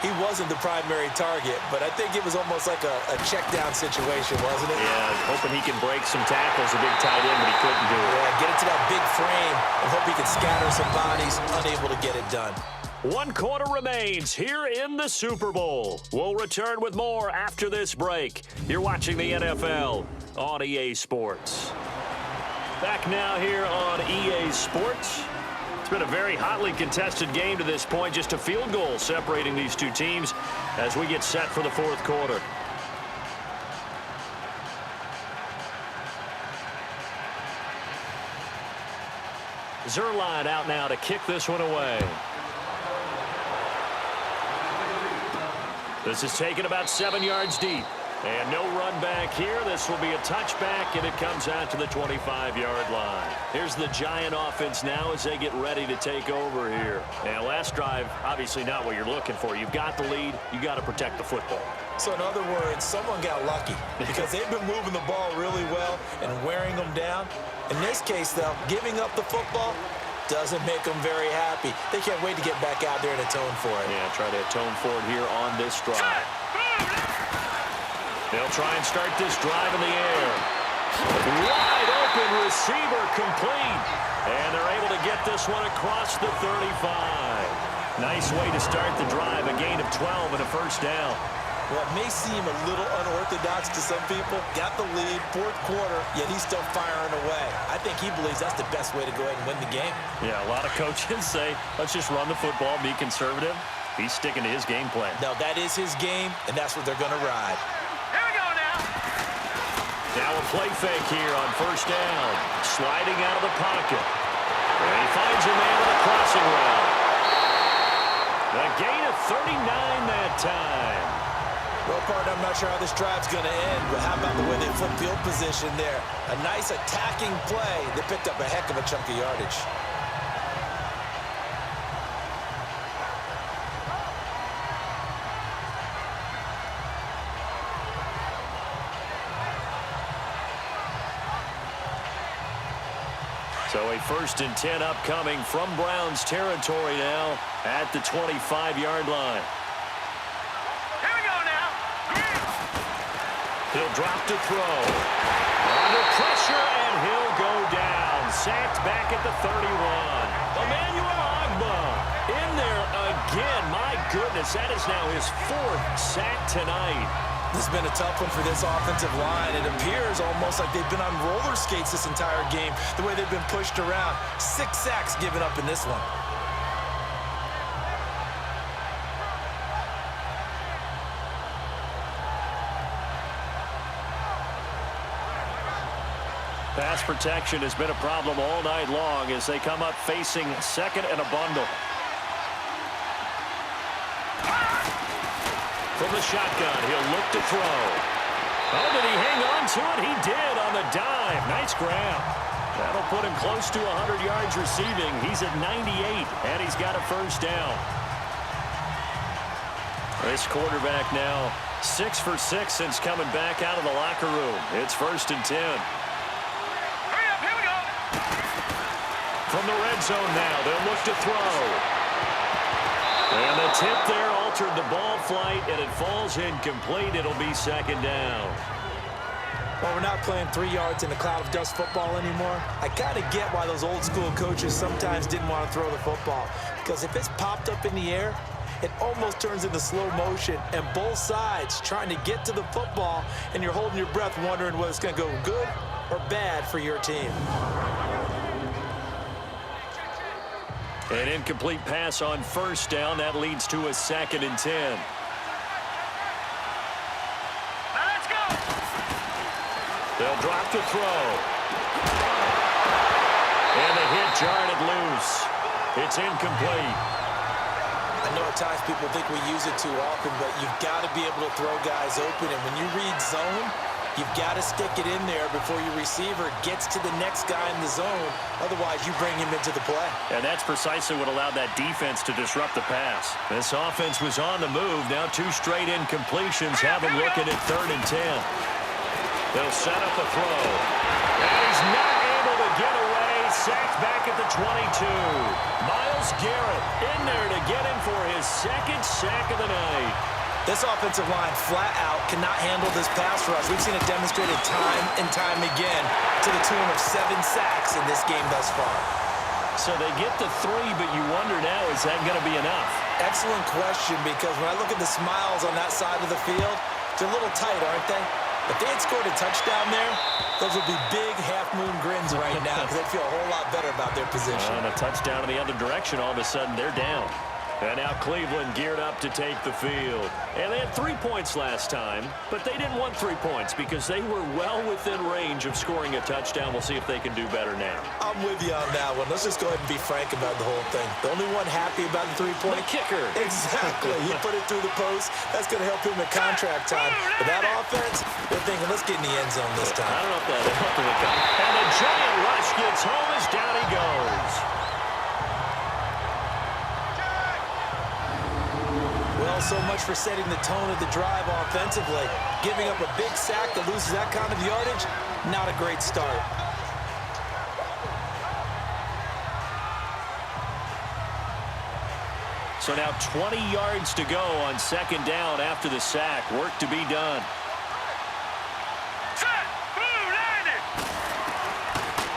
He wasn't the primary target, but I think it was almost like a check down situation, wasn't it? Yeah, hoping he can break some tackles, a big tight end, but he couldn't do it. Yeah, get into that big frame and hope he can scatter some bodies, unable to get it done. 1 quarter remains here in the Super Bowl. We'll return with more after this break. You're watching the NFL on EA Sports. Back now here on EA Sports. It's been a very hotly contested game to this point. Just a field goal separating these two teams as we get set for the 4th quarter. Zerline out now to kick this one away. This is taken about 7 yards deep. And no run back here. This will be a touchback, and it comes out to the 25-yard line. Here's the Giant offense now as they get ready to take over here. And last drive, obviously not what you're looking for. You've got the lead. You got to protect the football. So in other words, someone got lucky because they've been moving the ball really well and wearing them down. In this case, though, giving up the football doesn't make them very happy. They can't wait to get back out there and atone for it. Yeah, try to atone for it here on this drive. They'll try and start this drive in the air. Wide open receiver complete. And they're able to get this one across the 35. Nice way to start the drive. A gain of 12 and a 1st down. Well, it may seem a little unorthodox to some people. Got the lead, 4th quarter, yet he's still firing away. I think he believes that's the best way to go ahead and win the game. Yeah, a lot of coaches say, let's just run the football, be conservative. He's sticking to his game plan. No, that is his game, and that's what they're going to ride. Here we go now. Now a play fake here on 1st down. Sliding out of the pocket. And he finds a man with a crossing route. The gain of 39 that time. Well, partner, I'm not sure how this drive's going to end, but how about the way they flip field position there? A nice attacking play. They picked up a heck of a chunk of yardage. So a 1st and 10 upcoming from Browns territory now at the 25-yard line. Here we go now. He'll drop to throw. Under pressure, and he'll go down. Sacked back at the 31. Emmanuel Agba in there again. My goodness, that is now his 4th sack tonight. This has been a tough one for this offensive line. It appears almost like they've been on roller skates this entire game, the way they've been pushed around. 6 sacks given up in this one. Pass protection has been a problem all night long as they come up facing 2nd and a bundle. From the shotgun, he'll look to throw. Oh, did he hang on to it? He did on the dive. Nice grab. That'll put him close to 100 yards receiving. He's at 98, and he's got a 1st down. This quarterback now 6 for 6 since coming back out of the locker room. It's 1st and 10. Hurry up, here we go. From the red zone now, they'll look to throw. And the tip there altered the ball flight, and it falls incomplete. It'll be 2nd down. Well, we're not playing 3 yards in a cloud of dust football anymore. I kind of get why those old school coaches sometimes didn't want to throw the football. Because if it's popped up in the air, it almost turns into slow motion, and both sides trying to get to the football, and you're holding your breath wondering whether it's going to go good or bad for your team. An incomplete pass on first down. That leads to a 2nd and 10. Now let's go. They'll drop to throw. And the hit jarred it loose. It's incomplete. I know at times people think we use it too often, but you've got to be able to throw guys open. And when you read zone, you've got to stick it in there before your receiver gets to the next guy in the zone. Otherwise, you bring him into the play. And that's precisely what allowed that defense to disrupt the pass. This offense was on the move. Now 2 straight incompletions have him looking at 3rd and 10. They'll set up a throw. And he's not able to get away. Sacked back at the 22. Myles Garrett in there to get him for his 2nd sack of the night. This offensive line flat out cannot handle this pass rush. We've seen it demonstrated time and time again to the tune of 7 sacks in this game thus far. So they get the 3, but you wonder now, is that going to be enough? Excellent question, because when I look at the smiles on that side of the field, they're a little tight, aren't they? If they had scored a touchdown there, those would be big half-moon grins right now because they'd feel a whole lot better about their position. On a touchdown in the other direction, all of a sudden they're down. And now Cleveland geared up to take the field. And they had 3 points last time, but they didn't want 3 points because they were well within range of scoring a touchdown. We'll see if they can do better now. I'm with you on that one. Let's just go ahead and be frank about the whole thing. The only one happy about the 3-point kicker. Exactly. He put it through the post. That's going to help him in contract time. But that offense, they're thinking, let's get in the end zone this time. I don't know if that helped him. And the giant rush gets home as down he goes. Well, so much for setting the tone of the drive offensively. Giving up a big sack that loses that kind of yardage, not a great start. So now 20 yards to go on 2nd down after the sack. Work to be done. Set. Blue landed.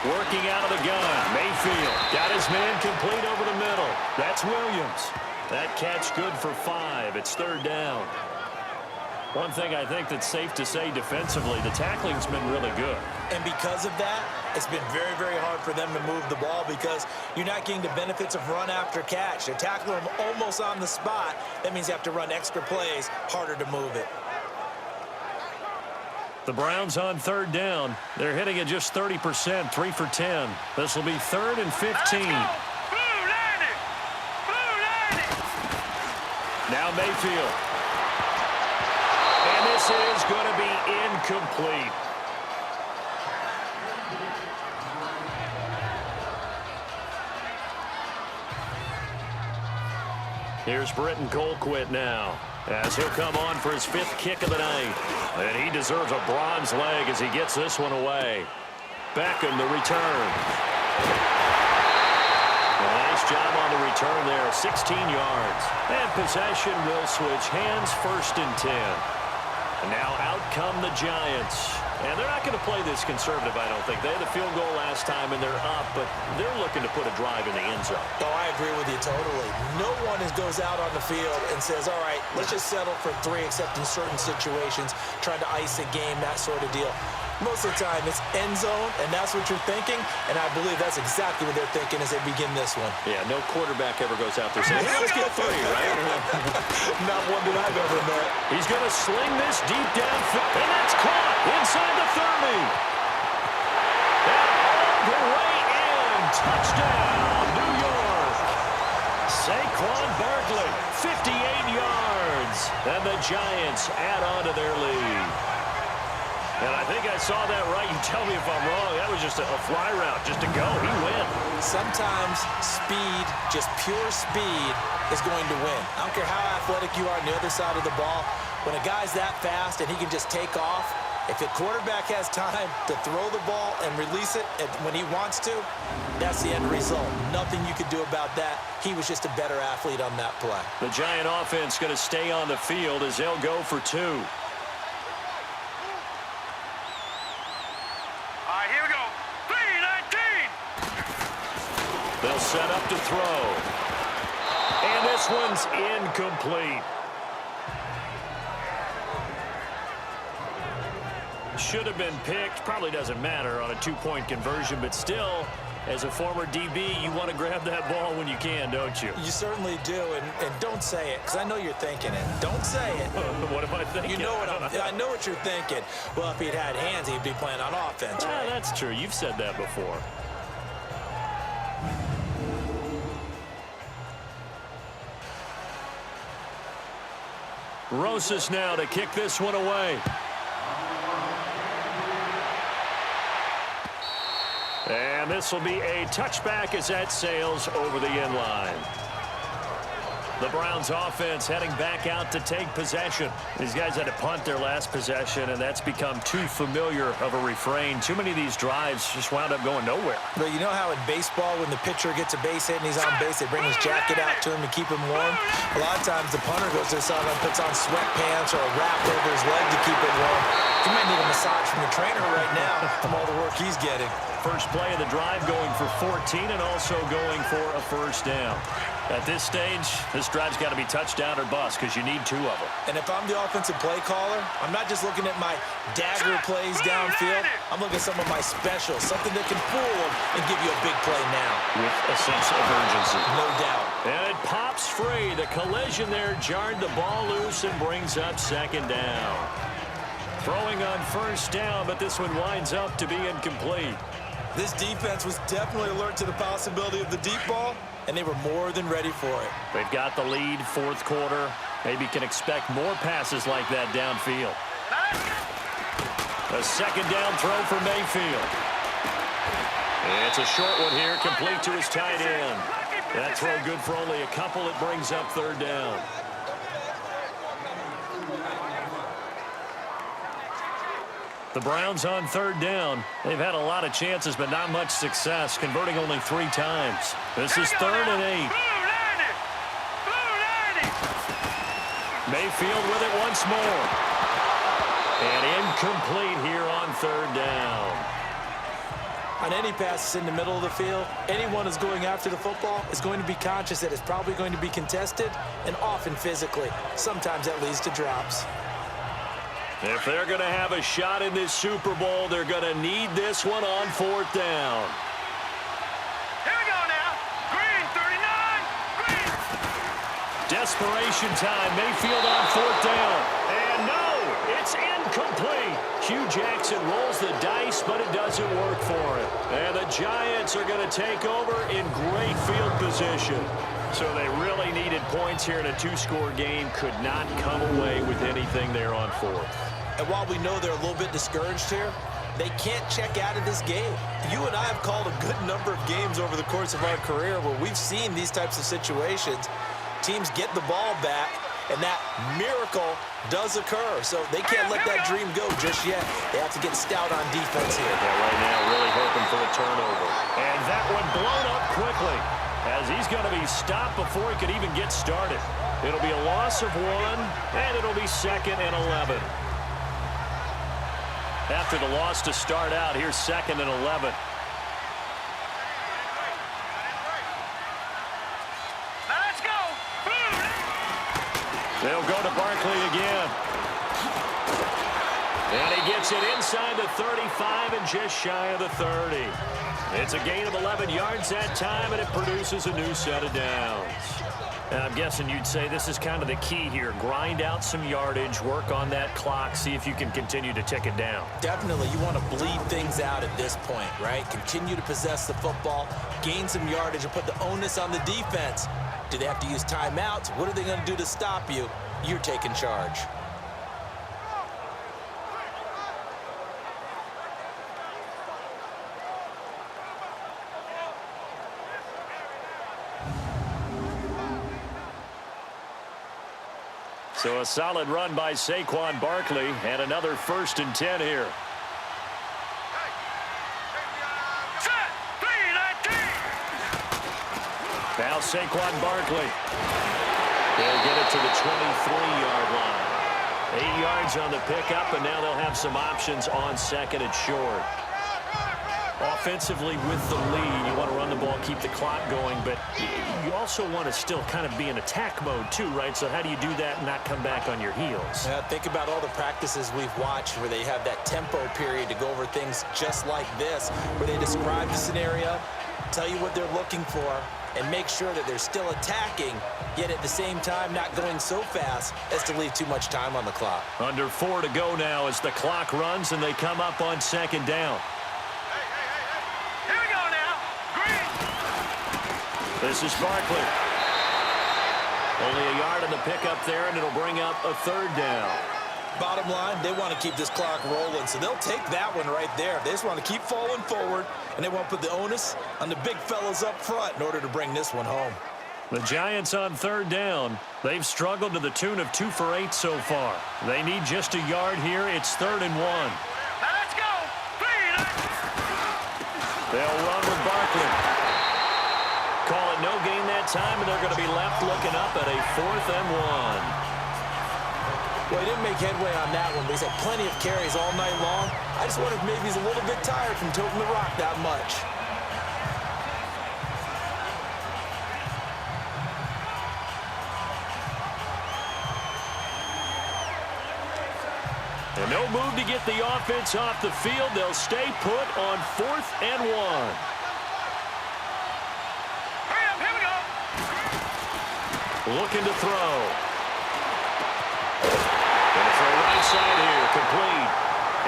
Working out of the gun. Mayfield got his man complete over the middle. That's Williams. That catch good for 5. It's 3rd down. One thing I think that's safe to say defensively, the tackling's been really good. And because of that, it's been very, very hard for them to move the ball because you're not getting the benefits of run after catch. They're tackling them almost on the spot. That means you have to run extra plays, harder to move it. The Browns on 3rd down. They're hitting at just 30%, 3 for 10. This will be 3rd and 15. Now Mayfield. And this is going to be incomplete. Here's Britton Colquitt now, as he'll come on for his 5th kick of the night. And he deserves a bronze leg as he gets this one away. Beckham the return. Nice job on the return there, 16 yards. And possession will switch hands, 1st and 10. And now out come the Giants. And they're not going to play this conservative, I don't think. They had the field goal last time, and they're up, but they're looking to put a drive in the end zone. Oh, I agree with you totally. No one goes out on the field and says, all right, let's just settle for 3, except in certain situations, trying to ice a game, that sort of deal. Most of the time, it's end zone, and that's what you're thinking, and I believe that's exactly what they're thinking as they begin this one. Yeah, no quarterback ever goes out there saying, hey, let's get 3, right? Not one that I've ever met. He's going to sling this deep downfield, and that's caught inside the 30. And all the way in. Touchdown, New York. Saquon Barkley, 58 yards. And the Giants add on to their lead. And I think I saw that right. You tell me if I'm wrong. That was just a fly route, just to go. He went. Sometimes speed, just pure speed, is going to win. I don't care how athletic you are on the other side of the ball. When a guy's that fast and he can just take off, if the quarterback has time to throw the ball and release it when he wants to, that's the end result. Nothing you could do about that. He was just a better athlete on that play. The Giant offense going to stay on the field as they'll go for 2. They'll set up to throw. And this one's incomplete. Should have been picked. Probably doesn't matter on a 2-point conversion, but still, As a former DB, you want to grab that ball when you can, don't you? You certainly do, and don't say it, because I know you're thinking it. Don't say it. What am I thinking? You know I know what you're thinking. Well, if he'd had hands, he'd be playing on offense, right? That's true. You've said that before. Rosas now to kick this one away. And this will be a touchback as that sails over the end line. The Browns offense heading back out to take possession. These guys had to punt their last possession, and that's become too familiar of a refrain. Too many of these drives just wound up going nowhere. But you know how in baseball, when the pitcher gets a base hit and he's on base, they bring his jacket out to him to keep him warm? A lot of times the punter goes to the sideline, puts on sweatpants or a wrap over his leg to keep it warm. He might need a massage from the trainer right now from all the work he's getting. First play of the drive going for 14 and also going for a first down. At this stage, this drive's got to be touchdown or bust because you need 2 of them. And if I'm the offensive play caller, I'm not just looking at my dagger plays downfield. I'm looking at some of my specials, something that can fool them and give you a big play now. With a sense of urgency. No doubt. And it pops free. The collision there jarred the ball loose and brings up second down. Throwing on first down, but this one winds up to be incomplete. This defense was definitely alert to the possibility of the deep ball, and they were more than ready for it. They've got the lead, fourth quarter. Maybe can expect more passes like that downfield. A second down throw for Mayfield. It's a short one here, complete to his tight end. That throw good for only a couple. It brings up third down. The Browns on third down. They've had a lot of chances, but not much success, converting only 3 times. This is 3rd and 8. Mayfield with it once more. And incomplete here on third down. On any passes in the middle of the field, anyone who's going after the football is going to be conscious that it's probably going to be contested and often physically. Sometimes that leads to drops. If they're going to have a shot in this Super Bowl, they're going to need this one on 4th down. Here we go now. Green, 39. Green. Desperation time. Mayfield on 4th down. And no, it's incomplete. Hugh Jackson rolls the dice, but it doesn't work for him. And the Giants are going to take over in great field position. So they really needed points here in a 2-score game. Could not come away with anything there on 4th. And while we know they're a little bit discouraged here, they can't check out of this game. You and I have called a good number of games over the course of our career where we've seen these types of situations. Teams get the ball back, and that miracle does occur. So they can't let that dream go just yet. They have to get stout on defense here. Yeah, right now really hoping for a turnover. And that one blown up quickly, as he's going to be stopped before he could even get started. It'll be a loss of 1, and it'll be 2nd and 11. After the loss to start out, here's 2nd and 11. Let's go. They'll go to Barkley again. And he gets it inside the 35 and just shy of the 30. It's a gain of 11 yards that time, and it produces a new set of downs. And I'm guessing you'd say this is kind of the key here. Grind out some yardage, work on that clock, see if you can continue to tick it down. Definitely, you want to bleed things out at this point, right? Continue to possess the football, gain some yardage, and put the onus on the defense. Do they have to use timeouts? What are they going to do to stop you? You're taking charge. So a solid run by Saquon Barkley, and another 1st and 10 here. Set. 3-19. Now Saquon Barkley. They'll get it to the 23-yard line. 8 yards on the pickup, and now they'll have some options on 2nd and short. Offensively with the lead, you want to run the ball, keep the clock going, but you also want to still kind of be in attack mode too, right? So how do you do that and not come back on your heels? Yeah, think about all the practices we've watched where they have that tempo period to go over things just like this, where they describe the scenario, tell you what they're looking for and make sure that they're still attacking, yet at the same time not going so fast as to leave too much time on the clock. Under 4 to go now as the clock runs and they come up on second down. Here we go now. Green. This is Barkley. Only a yard on the pickup there, and it'll bring up a third down. Bottom line, they want to keep this clock rolling, so they'll take that one right there. They just want to keep falling forward, and they won't put the onus on the big fellas up front in order to bring this one home. The Giants on third down. They've struggled to the tune of 2 for 8 so far. They need just a yard here. It's 3rd and 1. Now let's go. Green. They'll run with Barkley. Call it no gain that time, and they're going to be left looking up at a 4th and 1. Well, he didn't make headway on that one, but he's had plenty of carries all night long. I just wonder if maybe he's a little bit tired from toting the rock that much. And no move to get the offense off the field. They'll stay put on 4th and 1. Hurry up, here we go. Looking to throw. And for a right side here, complete.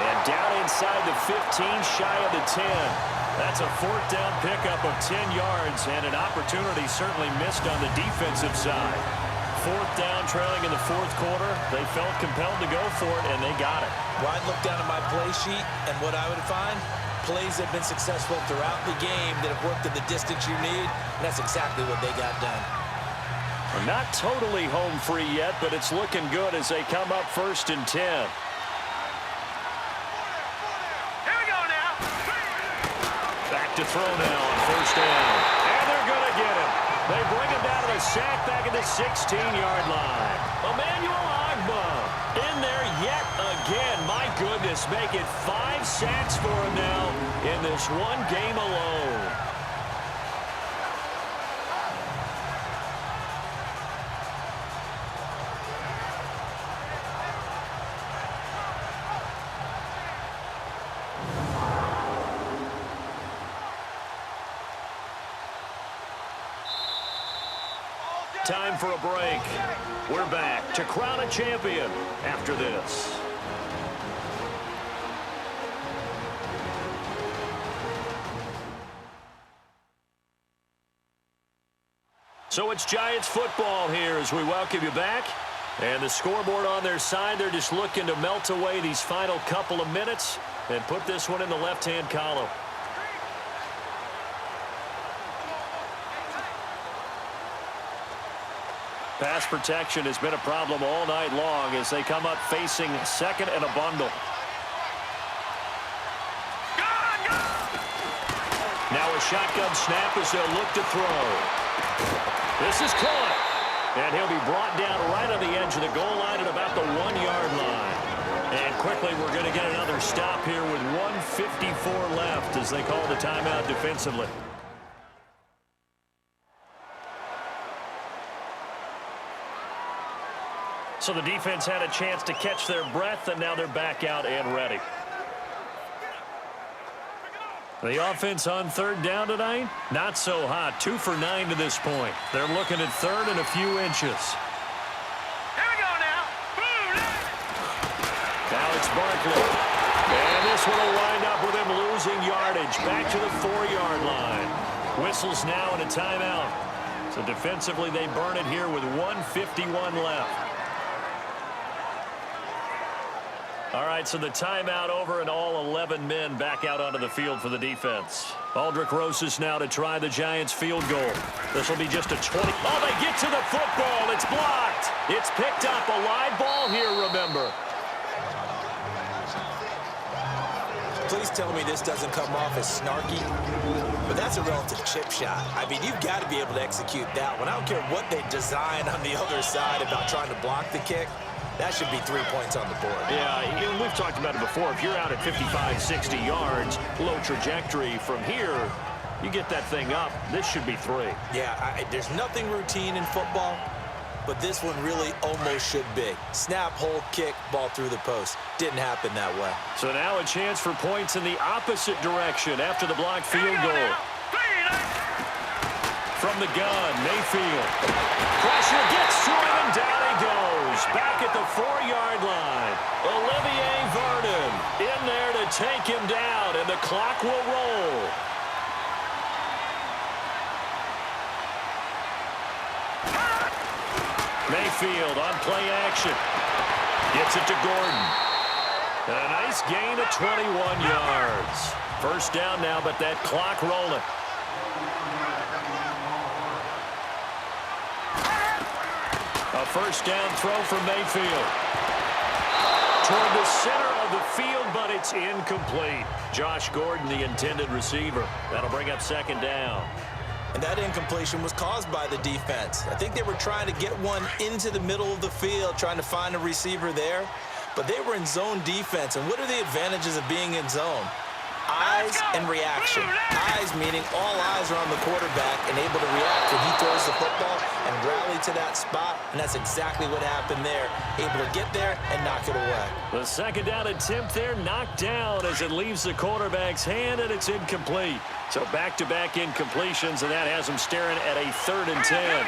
And down inside the 15, shy of the 10. That's a 4th down pickup of 10 yards, and an opportunity certainly missed on the defensive side. 4th down, trailing in the 4th quarter. They felt compelled to go for it, and they got it. Well, I'd look down at my play sheet, and what I would find, plays have been successful throughout the game that have worked at the distance you need, and that's exactly what they got done. Not totally home free yet, but it's looking good as they come up 1st and 10. Here we go now. Back to throw now on 1st down. And they're going to get him. They bring him down to the sack back at the 16-yard line. Emmanuel Ogbah in there yet again. My goodness, make it 5 sacks for him now in this one game alone. Time for a break. We're back to crown a champion after this. So it's Giants football here as we welcome you back. And the scoreboard on their side, they're just looking to melt away these final couple of minutes and put this one in the left-hand column. Pass protection has been a problem all night long as they come up facing 2nd and a bundle. Now a shotgun snap as they'll look to throw. This is caught. And he'll be brought down right on the edge of the goal line at about the 1-yard line. And quickly we're going to get another stop here with 1:54 left as they call the timeout defensively. So the defense had a chance to catch their breath, and now they're back out and ready. The offense on 3rd down tonight, not so hot. 2 for 9 to this point. They're looking at 3rd and a few inches. Here we go now. Now it's Barkley. And this one will wind up with him losing yardage. Back to the 4-yard line. Whistles now and a timeout. So defensively they burn it here with 1:51 left. All right, so the timeout over and all 11 men back out onto the field for the defense. Aldrich Rosas now to try the Giants field goal. This will be just a 20. Oh, they get to the football. It's blocked. It's picked up. A live ball here, remember. Please tell me this doesn't come off as snarky, but that's a relative chip shot. I mean, you've got to be able to execute that one. I don't care what they design on the other side about trying to block the kick. That should be 3 points on the board. Yeah, we've talked about it before. If you're out at 55, 60 yards, low trajectory from here, you get that thing up. This should be 3. Yeah, there's nothing routine in football, but this one really almost should be. Snap, hold, kick, ball through the post. Didn't happen that way. So now a chance for points in the opposite direction after the blocked field goal. From the gun, Mayfield. Pressure gets to him, and down he goes. Back at the 4-yard line. Olivier Vernon in there to take him down, and the clock will roll. Mayfield on play action. Gets it to Gordon. A nice gain of 21 yards. First down now, but that clock rolling. A first down throw from Mayfield. Toward the center of the field, but it's incomplete. Josh Gordon, the intended receiver. That'll bring up second down. And that incompletion was caused by the defense. I think they were trying to get one into the middle of the field, trying to find a receiver there. But they were in zone defense. And what are the advantages of being in zone? Eyes and reaction. Eyes meaning all eyes are on the quarterback and able to react when he throws the football and rally to that spot. And that's exactly what happened there. Able to get there and knock it away. The second down attempt there knocked down as it leaves the quarterback's hand, and it's incomplete. So back-to-back incompletions, and that has him staring at a 3rd and 10.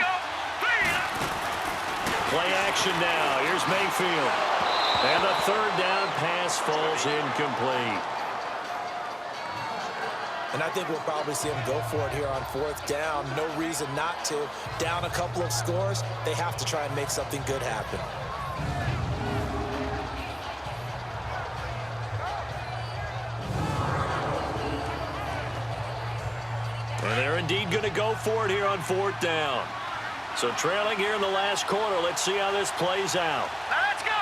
Play action now. Here's Mayfield. And the 3rd down pass falls incomplete. And I think we'll probably see them go for it here on 4th down. No reason not to. Down a couple of scores, they have to try and make something good happen. And they're indeed going to go for it here on 4th down. So trailing here in the last quarter. Let's see how this plays out. Let's go.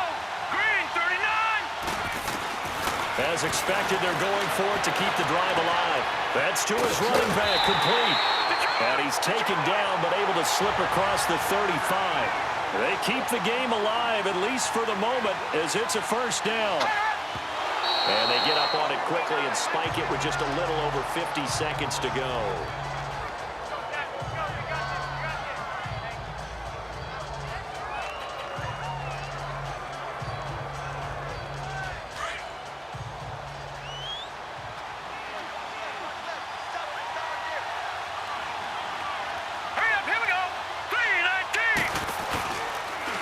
Green, 39. As expected, they're going for it to keep the drive alive. That's to his running back, complete. And he's taken down, but able to slip across the 35. They keep the game alive, at least for the moment, as it's a first down. And they get up on it quickly and spike it with just a little over 50 seconds to go.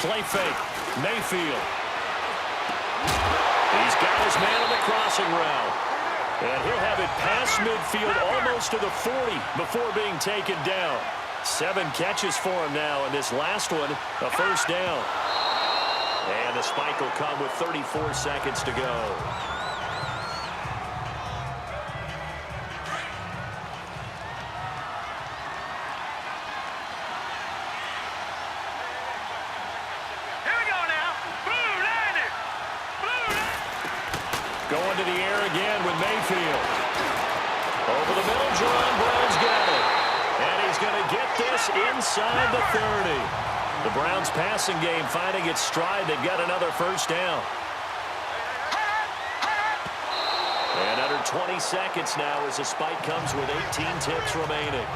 Play fake. Mayfield. He's got his man on the crossing route. And he'll have it past midfield almost to the 40 before being taken down. 7 catches for him now, and this last one, a first down. And the spike will come with 34 seconds to go. Going to the air again with Mayfield. Over the middle, Jerron Brown's got it. And he's going to get this inside the 30. The Browns passing game finding its stride. They've got another first down. And under 20 seconds now as the spike comes with 18 ticks remaining.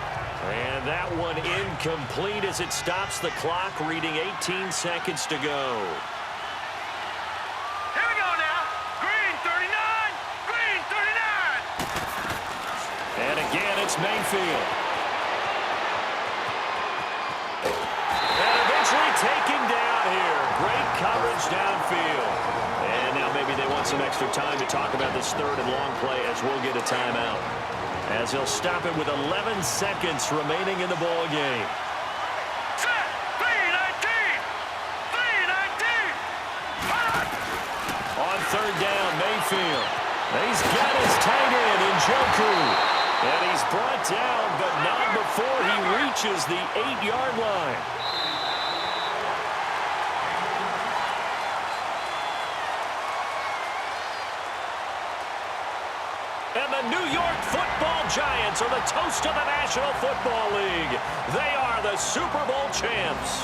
And that one incomplete as it stops the clock, reading 18 seconds to go. Again, it's Mayfield. And eventually taken down here. Great coverage downfield. And now maybe they want some extra time to talk about this 3rd and long play as we'll get a timeout. As they'll stop it with 11 seconds remaining in the ball game. On 3rd down, Mayfield. He's got his tight end in Njoku. And he's brought down, but not before he reaches the 8-yard line. And the New York Football Giants are the toast of the National Football League. They are the Super Bowl champs.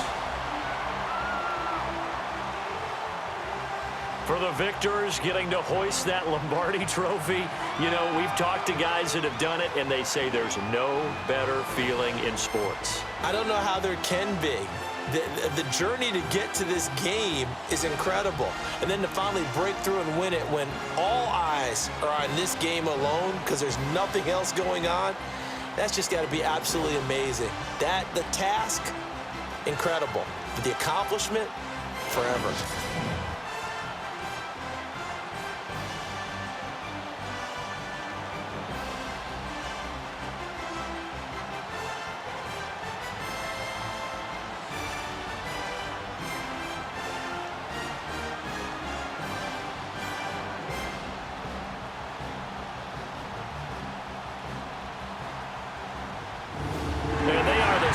For the victors, getting to hoist that Lombardi trophy, you know, we've talked to guys that have done it, and they say there's no better feeling in sports. I don't know how there can be. The journey to get to this game is incredible. And then to finally break through and win it when all eyes are on this game alone because there's nothing else going on, That's just got to be absolutely amazing. The task, incredible. But the accomplishment, forever.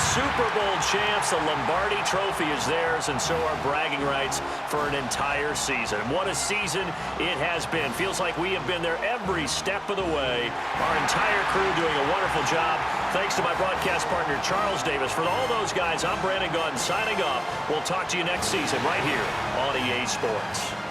Super Bowl champs. The Lombardi Trophy is theirs, and so are bragging rights for an entire season. What a season it has been. Feels like we have been there every step of the way. Our entire crew doing a wonderful job. Thanks to my broadcast partner, Charles Davis. For all those guys, I'm Brandon Gaudin signing off. We'll talk to you next season right here on EA Sports.